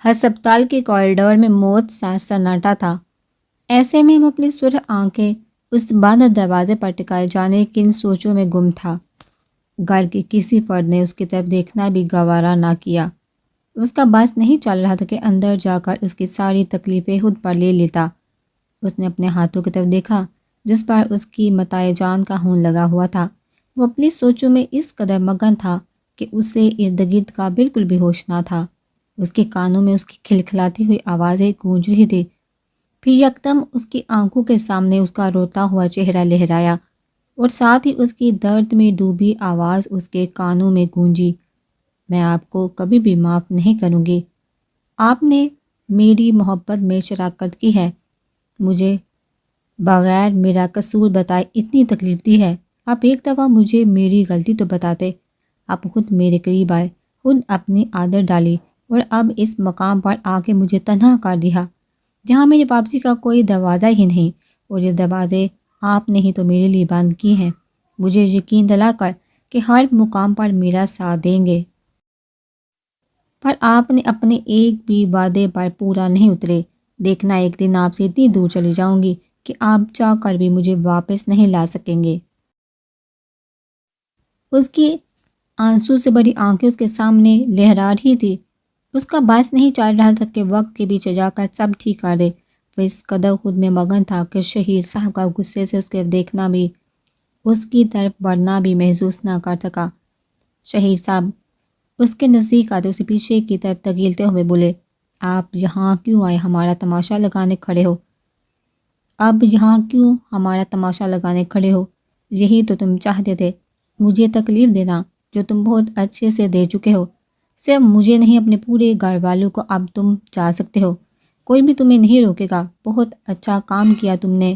ہسپتال کے کوریڈور میں موت سا سناٹا تھا۔ ایسے میں وہ اپنی سرخ آنکھیں اس بند دروازے پر ٹکائے جانے کن سوچوں میں گم تھا۔ گھر کے کسی فرد نے اس کی طرف دیکھنا بھی گوارا نہ کیا۔ اس کا بس نہیں چل رہا تھا کہ اندر جا کر اس کی ساری تکلیفیں خود پر لے لیتا۔ اس نے اپنے ہاتھوں کی طرف دیکھا جس پر اس کی متاع جان کا خون لگا ہوا تھا۔ وہ اپنی سوچوں میں اس قدر مگن تھا کہ اسے ارد گرد کا بالکل بھی ہوش نہ تھا۔ اس کے کانوں میں اس کی کھلکھلاتی ہوئی آوازیں گونج رہی تھی۔ پھر یکدم اس کی آنکھوں کے سامنے اس کا روتا ہوا چہرہ لہرایا اور ساتھ ہی اس کی درد میں ڈوبی آواز اس کے کانوں میں گونجی، میں آپ کو کبھی بھی معاف نہیں کروں گی۔ آپ نے میری محبت میں شراکت کی ہے، مجھے بغیر میرا قصور بتائے اتنی تکلیف دی ہے۔ آپ ایک دفعہ مجھے میری غلطی تو بتاتے۔ آپ خود میرے قریب آئے، خود اپنی عادت ڈالی اور اب اس مقام پر آ کے مجھے تنہا کر دیا جہاں میری واپسی کا کوئی دروازہ ہی نہیں، اور یہ دروازے آپ نے ہی تو میرے لیے بند کی ہیں، مجھے یقین دلا کر کہ ہر مقام پر میرا ساتھ دیں گے۔ پر آپ نے اپنے ایک بھی وعدے پر پورا نہیں اترے۔ دیکھنا ایک دن آپ سے اتنی دور چلی جاؤں گی کہ آپ چاہ کر بھی مجھے واپس نہیں لا سکیں گے۔ اس کی آنسو سے بڑی آنکھیں اس کے سامنے لہرا رہی تھی۔ اس کا بس نہیں چل رہا تھا کہ وقت کے پیچھے جا کر سب ٹھیک کر دے۔ وہ اس قدر خود میں مگن تھا کہ شہید صاحب کا غصے سے اس کے دیکھنا بھی، اس کی طرف بڑھنا بھی محسوس نہ کر سکا۔ شہید صاحب اس کے نزدیک آتے اسے پیچھے کی طرف دھکیلتے ہوئے بولے، آپ یہاں کیوں آئے ہمارا تماشا لگانے کھڑے ہو؟ اب یہاں کیوں ہمارا تماشا لگانے کھڑے ہو؟ یہی تو تم چاہتے تھے، مجھے تکلیف دینا، جو تم بہت اچھے سے دے چکے ہو۔ صرف مجھے نہیں، اپنے پورے گھر والوں کو اب تم جا سکتے ہو، کوئی بھی تمہیں نہیں روکے گا۔ بہت اچھا کام کیا تم نے۔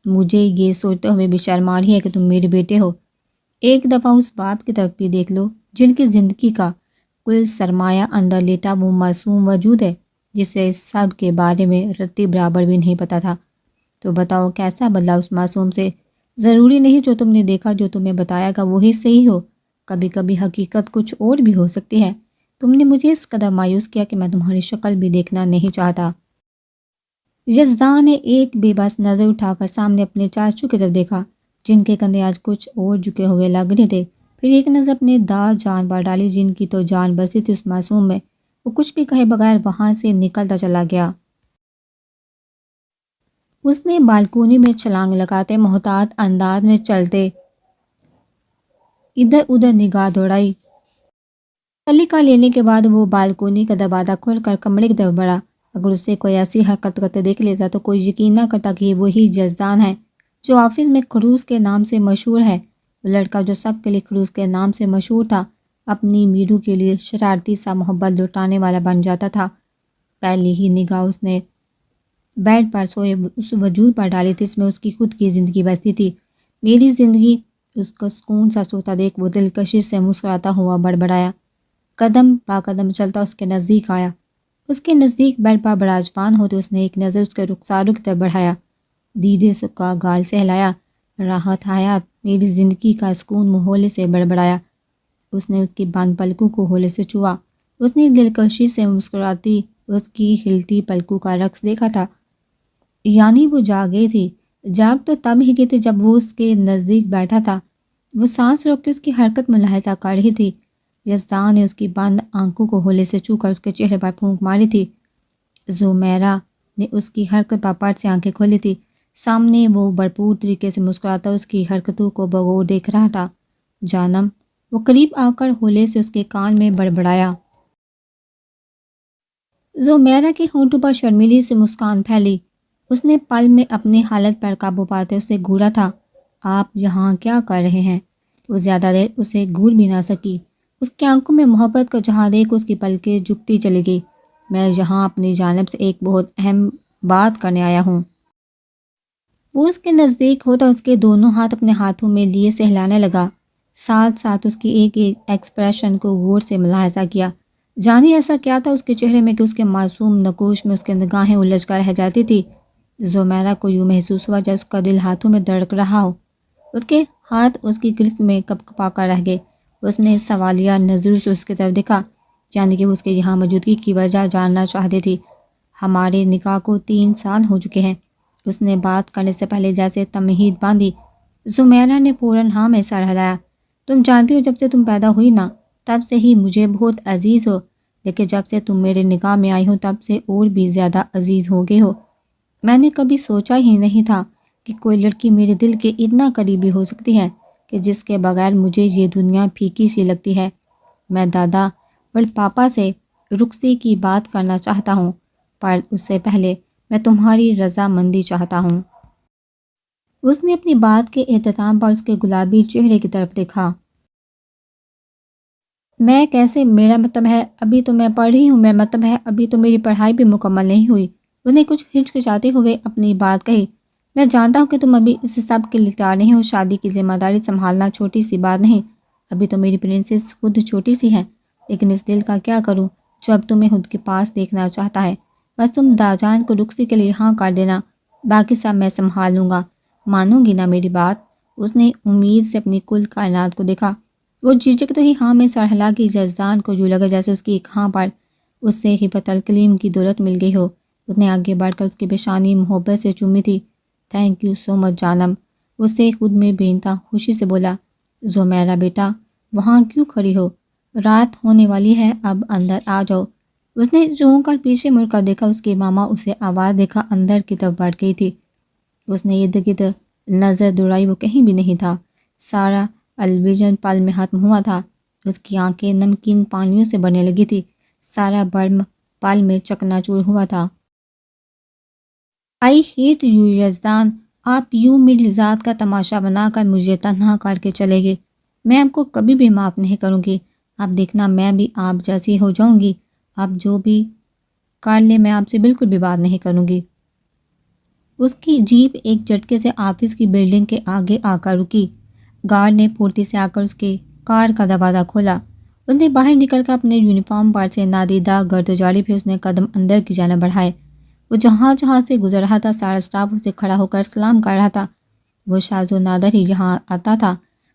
مجھے یہ سوچتے ہوئے بھی شرم آ رہی ہے کہ تم میرے بیٹے ہو۔ ایک دفعہ اس باپ کی طرف بھی دیکھ لو جن کی زندگی کا کل سرمایہ اندر لیٹا وہ معصوم وجود ہے، جسے اس سب کے بارے میں رتی برابر بھی نہیں پتا تھا۔ تو بتاؤ کیسا بدلا اس معصوم سے؟ ضروری نہیں جو تم نے دیکھا، جو تمہیں بتایا گا وہی صحیح ہو، کبھی کبھی حقیقت کچھ اور بھی ہو سکتی ہے۔ تم نے مجھے اس قدر مایوس کیا کہ میں تمہاری شکل بھی دیکھنا نہیں چاہتا۔ یزدان نے ایک بے بس نظر اٹھا کر سامنے اپنے چاچو کی طرف دیکھا جن کے کندھے آج کچھ اور جھکے ہوئے لگ رہے تھے، پھر ایک نظر اپنے داغ جان پر ڈالی جن کی تو جان بسی تھی اس معصوم میں۔ وہ کچھ بھی کہے بغیر وہاں سے نکلتا چلا گیا۔ اس نے بالکونی میں چھلانگ لگاتے محتاط انداز میں چلتے ادھر ادھر نگاہ دوڑائی۔ تسلی کر لینے کے بعد وہ بالکونی کا دروازہ کھول کر کمرے کی طرف بڑھا۔ اگر اسے کوئی ایسی حرکت کرتے دیکھ لیتا تو کوئی یقین نہ کرتا کہ یہ وہی یزدان ہے جو آفس میں خروس کے نام سے مشہور ہے۔ وہ لڑکا جو سب کے لیے خروس کے نام سے مشہور تھا، اپنی میرو کے لیے شرارتی سا محبت لٹانے والا بن جاتا تھا۔ پہلی ہی نگاہ اس نے بیڈ پر سوئے اس وجود پر ڈالی تھی، اس میں اس کی خود کی زندگی بستی تھی۔ میری زندگی، اس کو سکون سا سوتا دیکھ وہ دلکشی سے مسکراتا ہوا بڑبڑایا۔ قدم با قدم چلتا اس کے نزدیک آیا۔ اس کے نزدیک بیڈ پر براجمان ہوتے اس نے ایک نظر اس کے رخساروں کی طرف بڑھایا، دیدے کا گال سہلایا، راحت حیات، میری زندگی کا سکون ہولے سے بڑبڑایا۔ اس نے اس کی بند پلکوں کو ہولے سے چھوا۔ اس نے دلکشی سے مسکراتی اس کی ہلتی پلکوں کا رقص دیکھا تھا، یعنی وہ جاگ گئی تھی۔ جاگ تو تب ہی گئی تھی جب وہ اس کے نزدیک بیٹھا تھا۔ وہ سانس روک کے اس کی حرکت ملاحظہ کر رہی تھی۔ یزدان نے اس کی بند آنکھوں کو ہولے سے چھو کر اس کے چہرے پر پھونک ماری تھی۔ زمیرہ نے اس کی حرکت پر پٹ سے آنکھیں کھولی تھی۔ سامنے وہ بھرپور طریقے سے مسکراتا اس کی حرکتوں کو بغور دیکھ رہا تھا۔ جانم، وہ قریب آ کر ہولے سے اس کے کان میں بڑبڑایا۔ زمیرہ کے ہونٹوں پر شرمیلی سے مسکان پھیلی۔ اس نے پل میں اپنی حالت پر قابو پاتے اسے گھورا تھا۔ آپ یہاں کیا کر رہے ہیں؟ وہ زیادہ دیر اسے گھور بھی نہ سکی۔ اس کی آنکھوں میں محبت کا جہاں دیکھ اس کی پلکیں جھکتی چلی گئی۔ میں یہاں اپنی جانب سے ایک بہت اہم بات کرنے آیا ہوں۔ وہ اس کے نزدیک ہوتا اس کے دونوں ہاتھ اپنے ہاتھوں میں لیے سہلانے لگا، ساتھ ساتھ اس کی ایک ایک ایکسپریشن کو غور سے ملاحظہ کیا۔ جانے ایسا کیا تھا اس کے چہرے میں کہ اس کے معصوم نقوش میں اس کی نگاہیں الجھ کر رہ جاتی تھی۔ زمیرہ کو یوں محسوس ہوا جیسے اس کا دل ہاتھوں میں دھڑک رہا ہو۔ اس کے ہاتھ اس کی گرفت میں کپ کپا کر رہ گئے۔ اس نے سوالیہ نظروں سے اس کی طرف دیکھا۔ یعنی کہ وہ اس کے یہاں موجودگی کی وجہ جاننا چاہتی تھی۔ ہمارے نکاح کو 3 سال ہو چکے ہیں، اس نے بات کرنے سے پہلے جیسے تمہید باندھی۔ زمیرہ نے فوراً ہاں میں سر ہلایا۔ تم جانتی ہو جب سے تم پیدا ہوئی نا، تب سے ہی مجھے بہت عزیز ہو، لیکن جب سے تم میرے نکاح میں آئی ہو تب سے اور بھی زیادہ عزیز ہو گئے ہو۔ میں نے کبھی سوچا ہی نہیں تھا کہ کوئی لڑکی میرے دل کے اتنا قریبی ہو سکتی ہے کہ جس کے بغیر مجھے یہ دنیا پھیکی سی لگتی ہے۔ میں دادا اور پاپا سے رخصتی کی بات کرنا چاہتا ہوں، پر اس سے پہلے میں تمہاری رضامندی چاہتا ہوں۔ اس نے اپنی بات کے اختتام پر اس کے گلابی چہرے کی طرف دیکھا۔ میں کیسے؟ میرا مطلب ہے ابھی تو میں پڑھ رہی ہوں، میرا مطلب ہے ابھی تو میری پڑھائی بھی مکمل نہیں ہوئی۔ اس نے کچھ ہچکچاتے ہوئے اپنی بات کہی۔ میں جانتا ہوں کہ تم ابھی اس سب کے لیے تیار نہیں ہو، شادی کی ذمہ داری سنبھالنا چھوٹی سی بات نہیں، ابھی تو میری پرنسس خود چھوٹی سی ہے، لیکن اس دل کا کیا کروں جو اب تمہیں خود کے پاس دیکھنا چاہتا ہے۔ بس تم داجان کو رخصتی کے لیے ہاں کر دینا، باقی سب میں سنبھال لوں گا، مانو گی نا میری بات؟ اس نے امید سے اپنی کل کائنات کو دیکھا۔ وہ جھجک تو ہی ہاں میں سر ہلا کی جزدان کو یوں لگا جیسے اس کی ایک ہاں پر اس سے ہبت الکلیم کی دولت مل گئی ہو۔ اس نے آگے بڑھ کر اس کی پیشانی محبت سے چومی تھی۔ تھینک یو سو مچ جانم، اس سے خود میں بے انتہا خوشی سے بولا۔ زمیرہ بیٹا وہاں کیوں کھڑی ہو، رات ہونے والی ہے، اب اندر آ جاؤ۔ اس نے چونک کر پیچھے مڑ کر دیکھا، اس کی ماما اسے آواز دیکھا اندر کی طرف بڑھ گئی تھی۔ اس نے ارد گرد نظر دوڑائی، وہ کہیں بھی نہیں تھا۔ سارا الویژن پل میں ختم ہوا تھا، اس کی آنکھیں نمکین پانیوں سے بھرنے لگی تھی، سارا برم پل میں چکنا چور ہوا تھا۔ آئی ہیٹ یو یزدان، آپ یوں میری ذات کا تماشا بنا کر مجھے تنہا کر کے چلے گئے، میں آپ کو کبھی بھی معاف نہیں کروں گی۔ آپ دیکھنا میں بھی آپ جیسی ہو جاؤں گی، آپ جو بھی کر لے میں آپ سے بالکل بھی بات نہیں کروں گی۔ اس کی جیپ ایک جھٹکے سے آفس کی بلڈنگ کے آگے آ کر رکی۔ گارڈ نے پھرتی سے آ کر اس کے کار کا دروازہ کھولا۔ اس نے باہر نکل کر اپنے یونیفارم پر سے نادیدہ گرد جاڑی پھر اس نے قدم اندر کی جانب بڑھائے۔ وہ جہاں جہاں سے گزر رہا تھا سارا اسٹاف اسے کھڑا ہو کر سلام کر رہا تھا۔ وہ شاذ و نادر ہی یہاں آتا تھا۔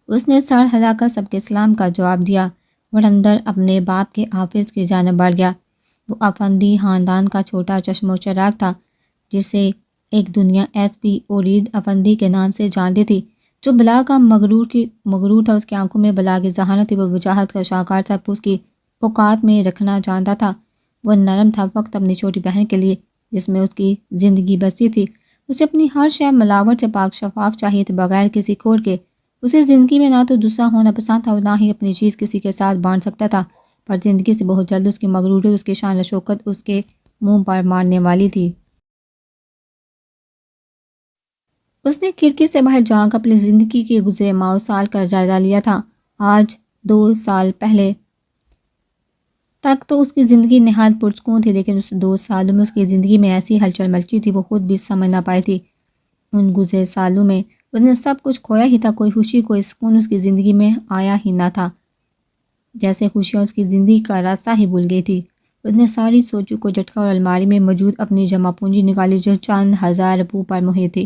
اس نے سر ہلا کر سب کے سلام کا جواب دیا اور اندر اپنے باپ کے آفس کی جانب بڑھ گیا۔ وہ افندی خاندان کا چھوٹا چشم و چراغ تھا، جسے ایک دنیا ایس پی اورید افندی کے نام سے جانتی تھی، جو بلا کا مغرور تھا۔ اس کی آنکھوں میں بلا کی ذہانت تھی، وہ وجاہت کا شاہکار تھا، اس کی اوقات میں رکھنا جانتا تھا۔ وہ نرم تھا فقط اپنی چھوٹی بہن کے لیے جس میں اس کی زندگی بسی تھی۔ اسے اپنی ہر شے ملاوٹ سے پاک شفاف چاہیے تھی، بغیر کسی کھوٹ کے۔ اسے زندگی میں نہ تو دوسرا ہونا پسند تھا اور نہ ہی اپنی چیز کسی کے ساتھ بانٹ سکتا تھا، پر زندگی سے بہت جلد اس کی مغروری، اس کی شان و شوکت اس کے منہ پر مارنے والی تھی۔ اس نے کھڑکی سے باہر جھانک کر اپنی زندگی کے گزرے ماہ و سال کا جائزہ لیا تھا۔ آج 2 سال پہلے تک تو اس کی زندگی نہایت پرسکون تھی، لیکن اس 2 سالوں میں اس کی زندگی میں ایسی ہلچل مچی تھی وہ خود بھی سمجھ نہ پائی تھی۔ ان گزرے سالوں میں اس نے سب کچھ کھویا ہی تھا، کوئی خوشی کوئی سکون اس کی زندگی میں آیا ہی نہ تھا، جیسے خوشیاں اس کی زندگی کا راستہ ہی بھول گئی تھی۔ اس نے ساری سوچوں کو جھٹکا اور الماری میں موجود اپنی جمع پونجی نکالی جو چند ہزار روپوں پر محیط تھی۔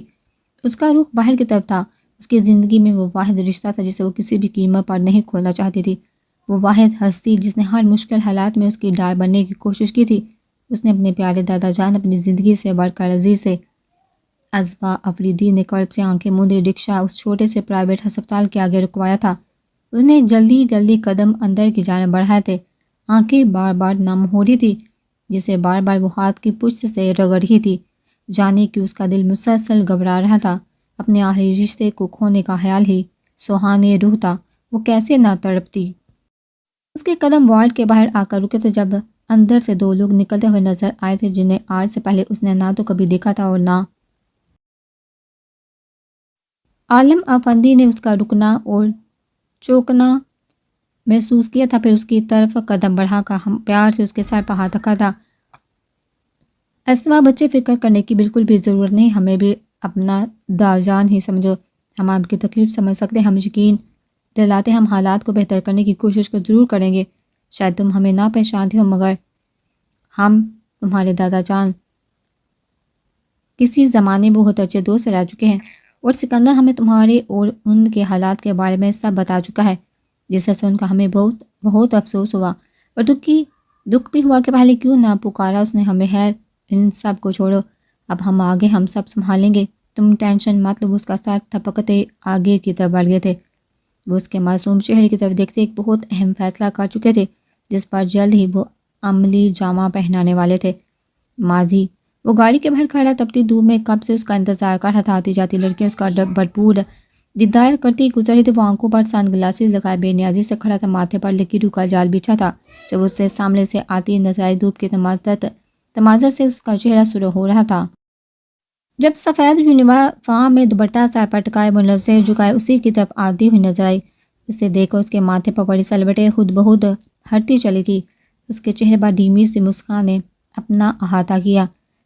اس کا رخ باہر کی طرف تھا۔ اس کی زندگی میں وہ واحد رشتہ تھا جسے وہ کسی بھی قیمت پر نہیں کھونا چاہتی تھی، وہ واحد ہستی جس نے ہر مشکل حالات میں اس کی ڈال بننے کی کوشش کی تھی۔ اس نے اپنے پیارے دادا جان اپنی زندگی سے بڑھ کر عزیز سے۔ ازوا افریدی نے کرب سے آنکھیں موندے رکشہ اس چھوٹے سے پرائیویٹ ہسپتال کے آگے رکوایا تھا۔ اس نے جلدی جلدی قدم اندر کی جانب بڑھائے تھے، آنکھیں بار بار نم ہو رہی تھی، جسے بار بار وہ ہاتھ کی پشت سے رگڑ رہی تھی، جانے کہ اس کا دل مسلسل گھبرا رہا تھا۔ اپنے آخری رشتے کو کھونے کا خیال ہی سوہانے روح تھا، وہ کیسے نہ تڑپتی۔ اس کے قدم وارڈ کے باہر آ کر رکے تھے جب اندر سے 2 لوگ نکلتے ہوئے نظر آئے تھے جنہیں آج سے پہلے اس نے نہ تو کبھی دیکھا تھا اور نہ۔ عالم افندی نے اس کا رکنا اور چوکنا محسوس کیا تھا، پھر اس کی طرف قدم بڑھا کر پیار سے اس کے سر پر ہاتھ رکھا تھا۔ اسوا بچے فکر کرنے کی بالکل بھی ضرورت نہیں، ہمیں بھی اپنا داجان ہی سمجھو، ہم آپ کی تکلیف سمجھ سکتے ہیں، ہم یقین دلاتے ہم حالات کو بہتر کرنے کی کوشش کو ضرور کریں گے۔ شاید تم ہمیں نہ پہچانتی ہو مگر ہم تمہارے دادا جان کسی زمانے میں بہت اچھے دوست رہ چکے ہیں، اور سکندر ہمیں تمہارے اور ان کے حالات کے بارے میں سب بتا چکا ہے، جسے سن کر ہمیں بہت بہت افسوس ہوا اور دکھ کی دکھ بھی ہوا کہ پہلے کیوں نہ پکارا اس نے ہمیں، خیر ان سب کو چھوڑو، اب ہم آگے ہم سب سنبھالیں گے، تم ٹینشن مت لو۔ اس کا ساتھ تھپکتے آگے کی طرف بڑھ گئے تھے۔ وہ اس کے معصوم چہرے کی طرف دیکھتے ایک بہت اہم فیصلہ کر چکے تھے جس پر جلد ہی وہ عملی جامہ پہنانے والے تھے۔ ماضی وہ گاڑی کے باہر کھڑا تپتی دھوپ میں کب سے اس کا انتظار کر رہا تھا۔ آتی جاتی لڑکیاں اس کا بھرپور دیدار کرتی گزر رہی تھی۔ وہ آنکھوں پر سن گلاسز لگائے بے نیازی سے کھڑا تھا، ماتھے پر لکیروں کا جال بچھا تھا۔ جب اس سے سامنے سے آتی نظر آئی، دھوپ کی تمازت سے اس کا چہرہ سرخ ہو رہا تھا۔ جب سفید یونیفارم میں دوپٹہ سر پر ٹکائے وہ نظریں جھکائے اسی کی طرف آتی ہوئی نظر آئی۔ اسے دیکھ کر اس کے ماتھے پر بڑی سلوٹیں خود بخود ہٹتی چلی گئی۔ اس کے چہرے پر دھیمی سی مسکان نے اپنا احاطہ کیا۔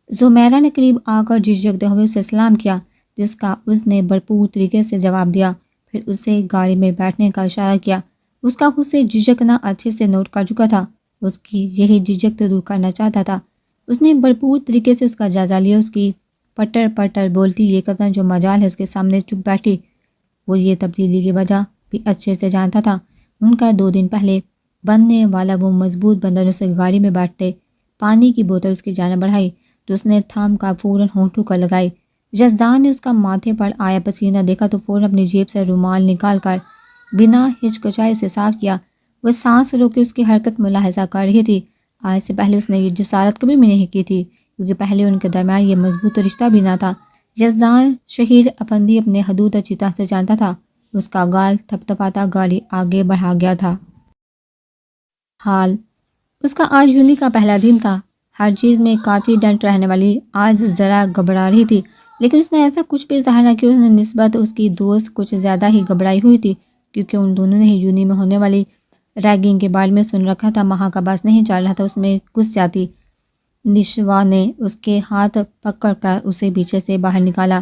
زمیرہ نے قریب آ کر جھجکتے ہوئے اسے سلام کیا، جس کا اس نے بھرپور طریقے سے جواب دیا، پھر اسے گاڑی میں بیٹھنے کا اشارہ کیا۔ اس کا خود سے جھجکنا اچھے سے نوٹ کر چکا تھا، اس کی یہی جھجک تو دور کرنا چاہتا تھا۔ اس نے بھرپور طریقے سے اس کا جائزہ لیا، اس کی پٹر پٹر بولتی یہ قدر جو مجال ہے اس کے سامنے چپ بیٹھی۔ وہ یہ تبدیلی کی وجہ بھی اچھے سے جانتا تھا۔ ان کا 2 دن پہلے بننے والا وہ مضبوط بندن اسے گاڑی میں بیٹھتے پانی کی بوتل اس کی جانب بڑھائی تو اس نے تھام کا فوراً ہونٹوں کا لگائی۔ یزدان نے اس کا ماتھے پر آیا پسینہ دیکھا تو فوراً اپنی جیب سے رومال نکال کر بنا ہچکچائے اسے صاف کیا۔ وہ سانس روکے اس کی حرکت ملاحظہ کر رہی تھی۔ آج سے پہلے اس نے یہ جسارت کبھی بھی نہیں کی تھی، کیونکہ پہلے ان کے درمیان یہ مضبوط رشتہ بھی نہ تھا۔ یزدان شہیر افندی اپنے حدود اچھی طرح سے جانتا تھا۔ اس کا گال تھپ تھپاتا گاڑی آگے بڑھا گیا تھا۔ حال اس کا آج یونی کا پہلا دن تھا۔ ہر چیز میں کانفیڈنٹ رہنے والی آج ذرا گھبرا رہی تھی، لیکن اس نے ایسا کچھ بھی ظاہر نہ کیا۔ اس نے نسبت اس کی دوست کچھ زیادہ ہی گھبرائی ہوئی تھی، کیونکہ ان دونوں نے ہی یونی میں ہونے والی ریگنگ کے بارے میں سن رکھا تھا۔ مہا کا بس نہیں چل رہا تھا، اس میں گھس جاتی۔ نشوا نے اس کے ہاتھ پکڑ کر اسے پیچھے سے باہر نکالا۔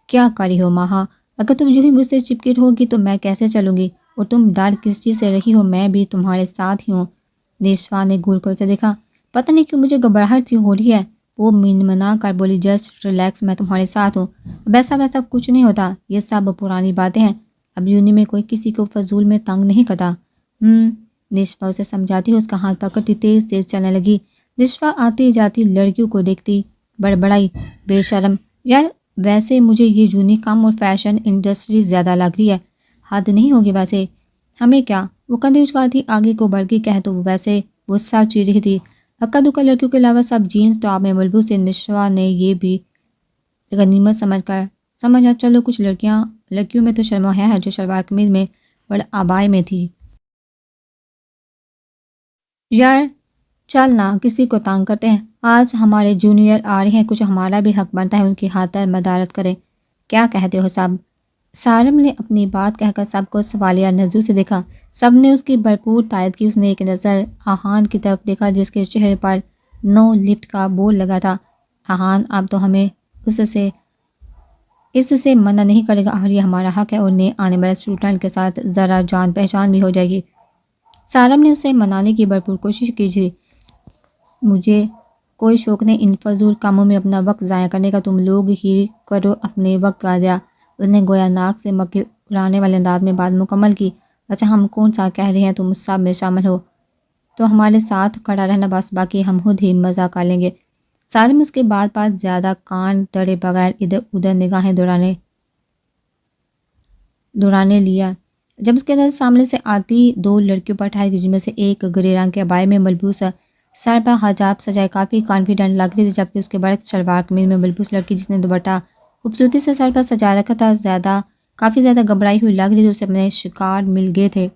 کیا کری ہو مہا؟ اگر تم یوں ہی مجھ سے چپکی رہو گی تو میں کیسے چلوں گی؟ اور تم ڈر کس چیز سے رہی ہو؟ میں بھی تمہارے ساتھ ہی ہوں۔ نشوا نے گھور کر اسے دیکھا۔ پتہ نہیں کیوں مجھے گھبراہٹ سی ہو رہی ہے۔ وہ منمنا کر بولی، جسٹ ریلیکس، میں تمہارے ساتھ ہوں۔ اب ایسا ویسا کچھ نہیں ہوتا، یہ سب پرانی باتیں ہیں۔ اب یونی میں کوئی کسی کو فضول میں تنگ نہیں کرتا۔ نشوا اسے سمجھاتی، اس کا ہاتھ پکڑتی تیز تیز چلنے لگی۔ نشوا آتی جاتی لڑکیوں کو دیکھتی بڑبڑائی، بے شرم، یار ویسے مجھے یہ یونی کم اور فیشن انڈسٹری زیادہ لگ رہی ہے۔ حد نہیں ہوگی ویسے؟ ہمیں کیا؟ وہ کندھے اچکاتی آگے کو بڑھ گئی۔ کہہ تو ویسے وہ سب چی رہی تھی، اکا دکا لڑکیوں کے علاوہ سب جینس ٹاپ میں ملبوس تھے۔ نشوا نے یہ بھی غنیمت سمجھا چلو کچھ لڑکیوں میں تو شرم و حیا ہے جو شلوار قمیض میں اور عبائے میں تھی۔ یار چل نہ کسی کو تنگ کرتے ہیں، آج ہمارے جونیئر آ رہے ہیں، کچھ ہمارا بھی حق بنتا ہے ان کی خاطر مدارت کریں۔ کیا کہتے ہو سب؟ سارم نے اپنی بات کہہ کر سب کو سوالیہ نظروں سے دیکھا۔ سب نے اس کی بھرپور تائید کی۔ اس نے ایک نظر آہان کی طرف دیکھا جس کے چہرے پر نو لفٹ کا بورڈ لگا تھا۔ آہان اب تو ہمیں اس سے منع نہیں کرے گا، اور یہ ہمارا حق ہے، اور نئے آنے والے اسٹوڈنٹ کے ساتھ ذرا جان پہچان بھی ہو جائے گی۔ سارم نے اسے منانے کی بھرپور کوشش کی تھی۔ مجھے کوئی شوق نہیں ان فضول کاموں میں اپنا وقت ضائع کرنے کا، تم لوگ ہی کرو اپنے وقت کا ضیاع۔ اس نے گویا ناک سے مکھی اڑانے والے انداز میں بات مکمل کی۔ اچھا ہم کون سا کہہ رہے ہیں تم سب میں شامل ہو تو ہمارے ساتھ کھڑا رہنا، بس باقی ہم خود ہی مزہ کر لیں گے۔ سارم اس کے بعد زیادہ کان دڑے بغیر ادھر ادھر نگاہیں دورانے لیا جب اس کے نظر سامنے سے آتی 2 لڑکیوں پر ٹھہر گئی، جن میں سے ایک گرے رنگ کے عبائے میں ملبوس سر پر حجاب سجائے کافی کانفیڈنٹ لگ رہی تھی، جبکہ اس کے برعکس شلوار قمیض میں ملبوس لڑکی جس نے دوپٹہ خوبصورتی سے سر پر سجا رکھا تھا کافی زیادہ گھبرائی ہوئی لگ رہی تھی۔ اسے اپنے شکار مل گئے تھے۔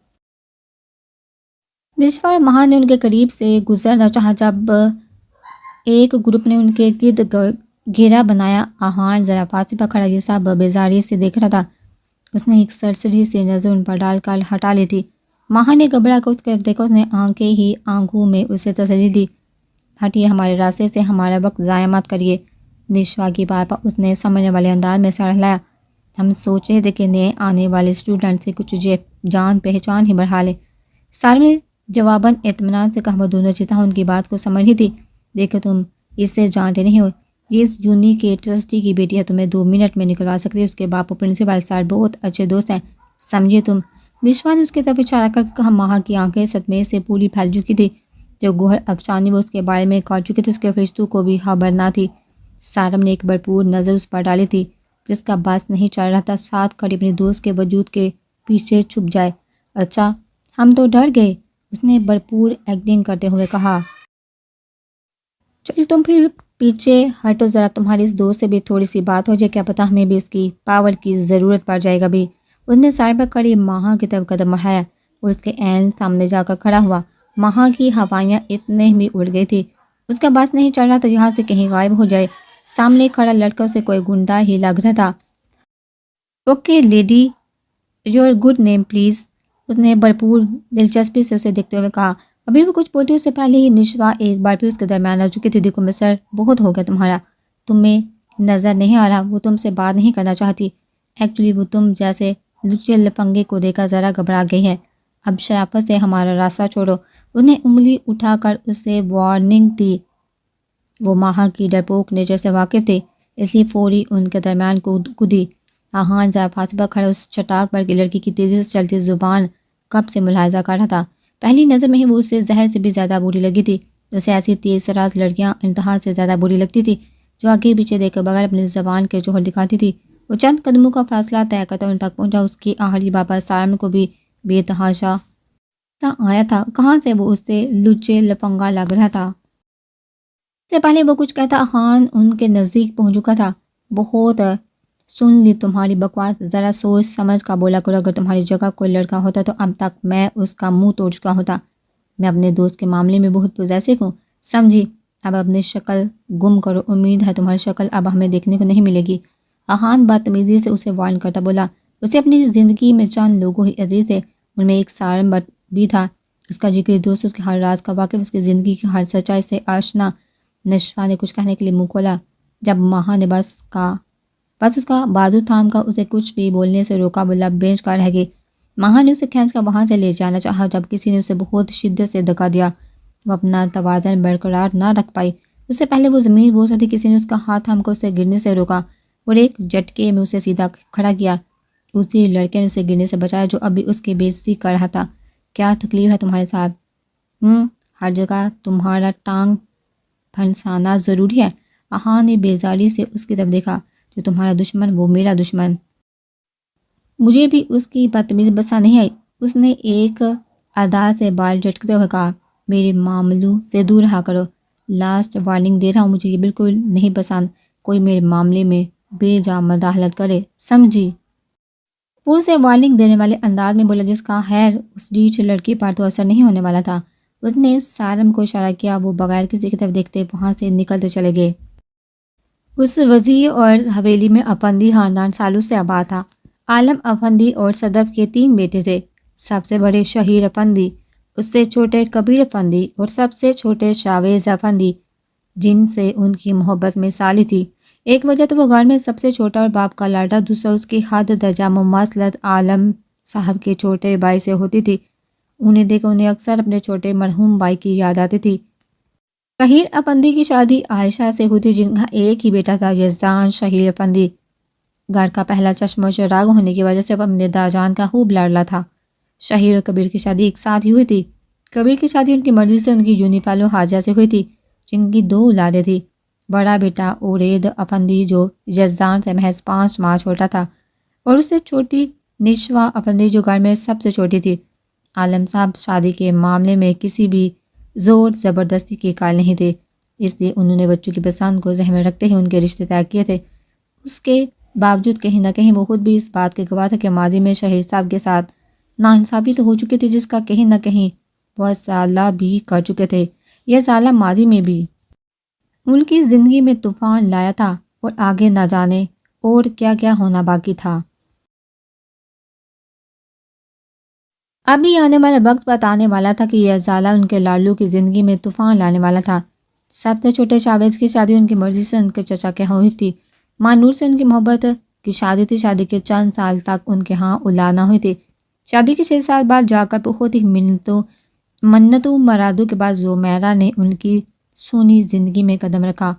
نشوا اور مہا نے ان کے قریب سے گزرنا چاہا جب ایک گروپ نے ان کے گرد گھیرا بنایا۔ آہان ذرا پاس پر کھڑا یہ سب بیزاری سے دیکھ رہا تھا۔ اس نے ایک سرسری سے نظر ان پر ڈال کر ہٹا لی تھی۔ مہا نے گھبرا کر اس کی طرف دیکھا، اس نے آنکھوں میں اسے تسلی دی۔ ہٹیے ہمارے راستے سے، ہمارا وقت ضائع مت کریے۔ نشوا کی بات پر اس نے سمجھنے والے انداز میں سر ہلایا۔ ہم سوچ رہے تھے کہ نئے آنے والے اسٹوڈنٹ سے کچھ جان پہچان ہی بڑھا لیں۔ سارم نے جواباً اطمینان سے کہا۔ وہ دونوں چیزیں ان کی بات کو سمجھ رہی تھی۔ دیکھو تم اسے جانتے نہیں ہو، یہ اس یونی کے ٹرسٹی کی بیٹی ہے، تمہیں 2 منٹ میں نکلوا سکتی ہے۔ اس کے باپ اور پرنسپل سر بہت اچھے دوست ہیں، سمجھے تم؟ نشوا نے اس کی طرف اشارہ کر کے کہا۔ مہا کی آنکھیں صدمے سے پوری پھیل چکی تھی جو گوہر افسانے وہ اس کے بارے میں کر چکے تھے اس کے فرشتوں کو بھی خبر نہ تھی۔ سارم نے ایک بھرپور نظر اس پر ڈالی تھی جس کا بس نہیں چل رہا تھا، ساتھ کھڑی اپنے دوست کے وجود کے پیچھے چھپ جائے۔ اچھا ہم تو ڈر گئے، اس نے بھرپور ایکٹنگ کرتے ہوئے کہا۔ چلو تم پھر پیچھے ہٹو ذرا، تمہاری اس دوست سے بھی تھوڑی سی بات ہو جائے، کیا پتہ ہمیں بھی اس کی پاور کی ضرورت پڑ جائے گا بھی۔ اس نے سائڈ پر کھڑی ماہا کی طرف قدم بڑھایا اور اس کے عین سامنے جا کر کھڑا ہوا۔ ماہا کی ہوائیاں اتنے میں اڑ گئی تھی، اس کا بس نہیں چل رہا تو یہاں سے کہیں غائب ہو جائے۔ سامنے کھڑا لڑکا اسے کوئی گنڈا ہی لگ رہا تھا۔ Okay lady, your good name please, اس نے بھرپور دلچسپی سے اسے دیکھتے ہوئے کہا۔ ابھی وہ کچھ بولتی اس سے پہلے ہی نشوا ایک بار پھر اس کے درمیان آ چکی تھی۔ دیکھو مسٹر، بہت ہو گیا تمہارا، تمہیں نظر نہیں آ رہا وہ تم سے بات نہیں کرنا چاہتی، ایکچولی وہ تم جیسے لچے لپنگے کو دیکھا ذرا گھبرا گئی ہے، اب شرافت سے ہمارا راستہ چھوڑو۔ اس نے انگلی اٹھا کر اسے وارننگ دی۔ وہ ماہا کی ڈرپوک نیچر سے واقف تھے، اس لیے فوری ان کے درمیان کودی۔ آہان ذرا فاصلے پر کھڑا اس چٹاک پر کی لڑکی کی تیزی سے چلتی زبان کب سے ملاحظہ کر رہا تھا۔ پہلی نظر میں ہی وہ اسے زہر سے بھی زیادہ بری لگی تھی۔ اسے ایسی تیز سراز لڑکیاں انتہا سے زیادہ بری لگتی تھی جو آگے پیچھے دیکھ کر بغیر اپنی زبان کے جوہر دکھاتی تھی۔ وہ چند قدموں کا فاصلہ طے کرتا ان تک پہنچا، اس کی آخری بابا سارم کو بھی بے تحاشا سا آیا تھا، کہاں سے وہ اس سے لچے لپنگا لگ رہا تھا۔ اس سے پہلے وہ کچھ کہتا آہان ان کے نزدیک پہنچ چکا تھا۔ بہت سن لی تمہاری بکواس، ذرا سوچ سمجھ کا بولا کرو، اگر تمہاری جگہ کوئی لڑکا ہوتا تو اب تک میں اس کا منہ توڑ چکا ہوتا۔ میں اپنے دوست کے معاملے میں بہت پوزیسو ہوں، سمجھی، اب اپنی شکل گم کرو، امید ہے تمہاری شکل اب ہمیں دیکھنے کو نہیں ملے گی۔ آہان بدتمیزی سے اسے وارن کرتا بولا۔ اسے اپنی زندگی میں چند لوگوں ہی عزیز تھے، ان میں ایک سارم بھی تھا، اس کا جگری دوست، اس کے ہر راز کا واقف، اس کی زندگی کی ہر سچائی سے آشنا۔ نشوا نے کچھ کہنے کے لیے منہ کھولا جب ماہا نے بس اس کا بازو تھام کر اسے کچھ بھی بولنے سے روکا، بولا بینچ کا رہ گئی۔ ماہا نے اسے کھینچ کر وہاں سے لے جانا چاہا جب کسی نے اسے بہت شدت سے دھکا دیا۔ وہ اپنا توازن برقرار نہ رکھ پائی، اس سے پہلے وہ زمین بوجھ رہی تھی، کسی نے اس کا ہاتھ تھام کر اسے گرنے سے روکا اور ایک جھٹکے میں اسے سیدھا کھڑا کیا۔ اسی لڑکے نے اسے گرنے سے بچایا جو ابھی اس کی بے عزتی کر رہا تھا۔ کیا تکلیف ہے تمہارے ساتھ؟ ہر جگہ تمہارا ٹانگ پھنسانا ضروری ہے؟ آہان نے بیزاری سے اس کی طرف دیکھا۔ جو تمہارا دشمن وہ میرا دشمن۔ مجھے بھی اس کی بدتمیزی پسند نہیں آئی، اس نے ایک ادا سے بال جھٹکتے ہوئے کہا۔ میرے معاملوں سے دور رہا کرو، لاسٹ وارننگ دے رہا ہوں، مجھے یہ بالکل نہیں پسند کوئی میرے معاملے میں بے جا مداخلت کرے، سمجھی؟ وہ اسے وارننگ دینے والے انداز میں بولا جس کا خیر اس ڈیچ لڑکی پر تو اثر نہیں ہونے والا تھا۔ اس نے سارم کو اشارہ کیا، وہ بغیر کسی کی طرف دیکھتے وہاں سے نکلتے چلے گئے۔ اس وسیع اور حویلی میں افندی خاندان سالوں سے آباد تھا۔ عالم افندی اور صدف کے 3 بیٹے تھے، سب سے بڑے شہیر افندی، اس سے چھوٹے کبیر افندی اور سب سے چھوٹے شاویز افندی، جن سے ان کی محبت مثالی تھی۔ ایک وجہ تو وہ گھر میں سب سے چھوٹا اور باپ کا لاڈا، دوسرا اس کی حد درجہ مماثلت عالم صاحب کے چھوٹے بھائی سے ہوتی تھی۔ انہیں دیکھ انہیں اکثر اپنے چھوٹے مرحوم بھائی کی یاد آتی تھی۔ شہیر افندی کی شادی عائشہ سے ہوئی تھی جن کا ایک ہی بیٹا تھا، یزدان شہیر افندی۔ گھر کا پہلا چشم و چراغ ہونے کی وجہ سے وہ اپنے داجان کا خوب لاڈلا تھا۔ شہیر اور کبیر کی شادی ایک ساتھ ہی ہوئی تھی۔ کبیر کی شادی ان کی مرضی سے ان کی یونیفالو حاجہ سے ہوئی تھی جن کی 2 اولادیں تھیں۔ بڑا بیٹا اورید افندی جو یزدان سے محض 5 ماہ چھوٹا تھا، اور اس سے چھوٹی نشوا افندی جو گھر میں سب سے چھوٹی تھی۔ عالم صاحب شادی کے معاملے میں کسی بھی زور زبردستی کے قائل نہیں تھے، اس لیے انہوں نے بچوں کی پسند کو ذہن میں رکھتے ہی ان کے رشتے طے کیے تھے۔ اس کے باوجود کہیں نہ کہیں وہ خود بھی اس بات کے گواہ تھے کہ ماضی میں شہیر صاحب کے ساتھ ناانصافی تو ہو چکی تھی جس کا کہیں نہ کہیں وہ ازالہ بھی کر چکے تھے۔ یہ ازالہ ماضی میں بھی ان کی زندگی میں طوفان لایا تھا اور آگے نہ جانے اور کیا کیا ہونا باقی تھا۔ ابھی آنے والا وقت بتانے والا تھا کہ یہ ازالہ ان کے لاڈلو کی زندگی میں طوفان لانے والا تھا۔ سب سے چھوٹے شاویز کی شادی ان کی مرضی سے ان کے چچا کے ہاں ہوئی تھی۔ ماں نور سے ان کی محبت کی شادی تھی، شادی کے چند سال تک ان کے ہاں اولاد نہ ہوئی تھی۔ شادی کے 6 سال بعد جا کر بہت ہی منتوں مرادوں کے بعد زمیرہ نے ان کی سونی زندگی میں قدم رکھا۔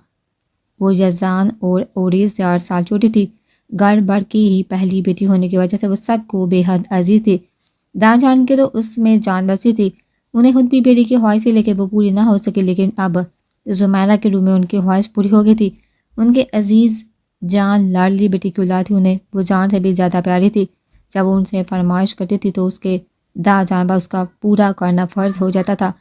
وہ یزدان اور اوریز سے 8 سال چھوٹی تھی۔ گھر بھر کی ہی پہلی بیٹی ہونے کی وجہ سے وہ سب کو بے حد عزیز تھی۔ داں جان کے تو اس میں جان بسی تھی۔ انہیں خود بھی بیٹی کی خواہش تھی لیکن وہ پوری نہ ہو سکی، لیکن اب زمیرہ کے روح میں ان کی خواہش پوری ہو گئی تھی۔ ان کے عزیز جان لاڈلی بیٹی کی اولاد تھی، انہیں وہ جان سے بھی زیادہ پیاری تھی۔ جب وہ ان سے فرمائش کرتی تھی تو اس کے جانبہ اس کا پورا کرنا فرض ہو جاتا تھا۔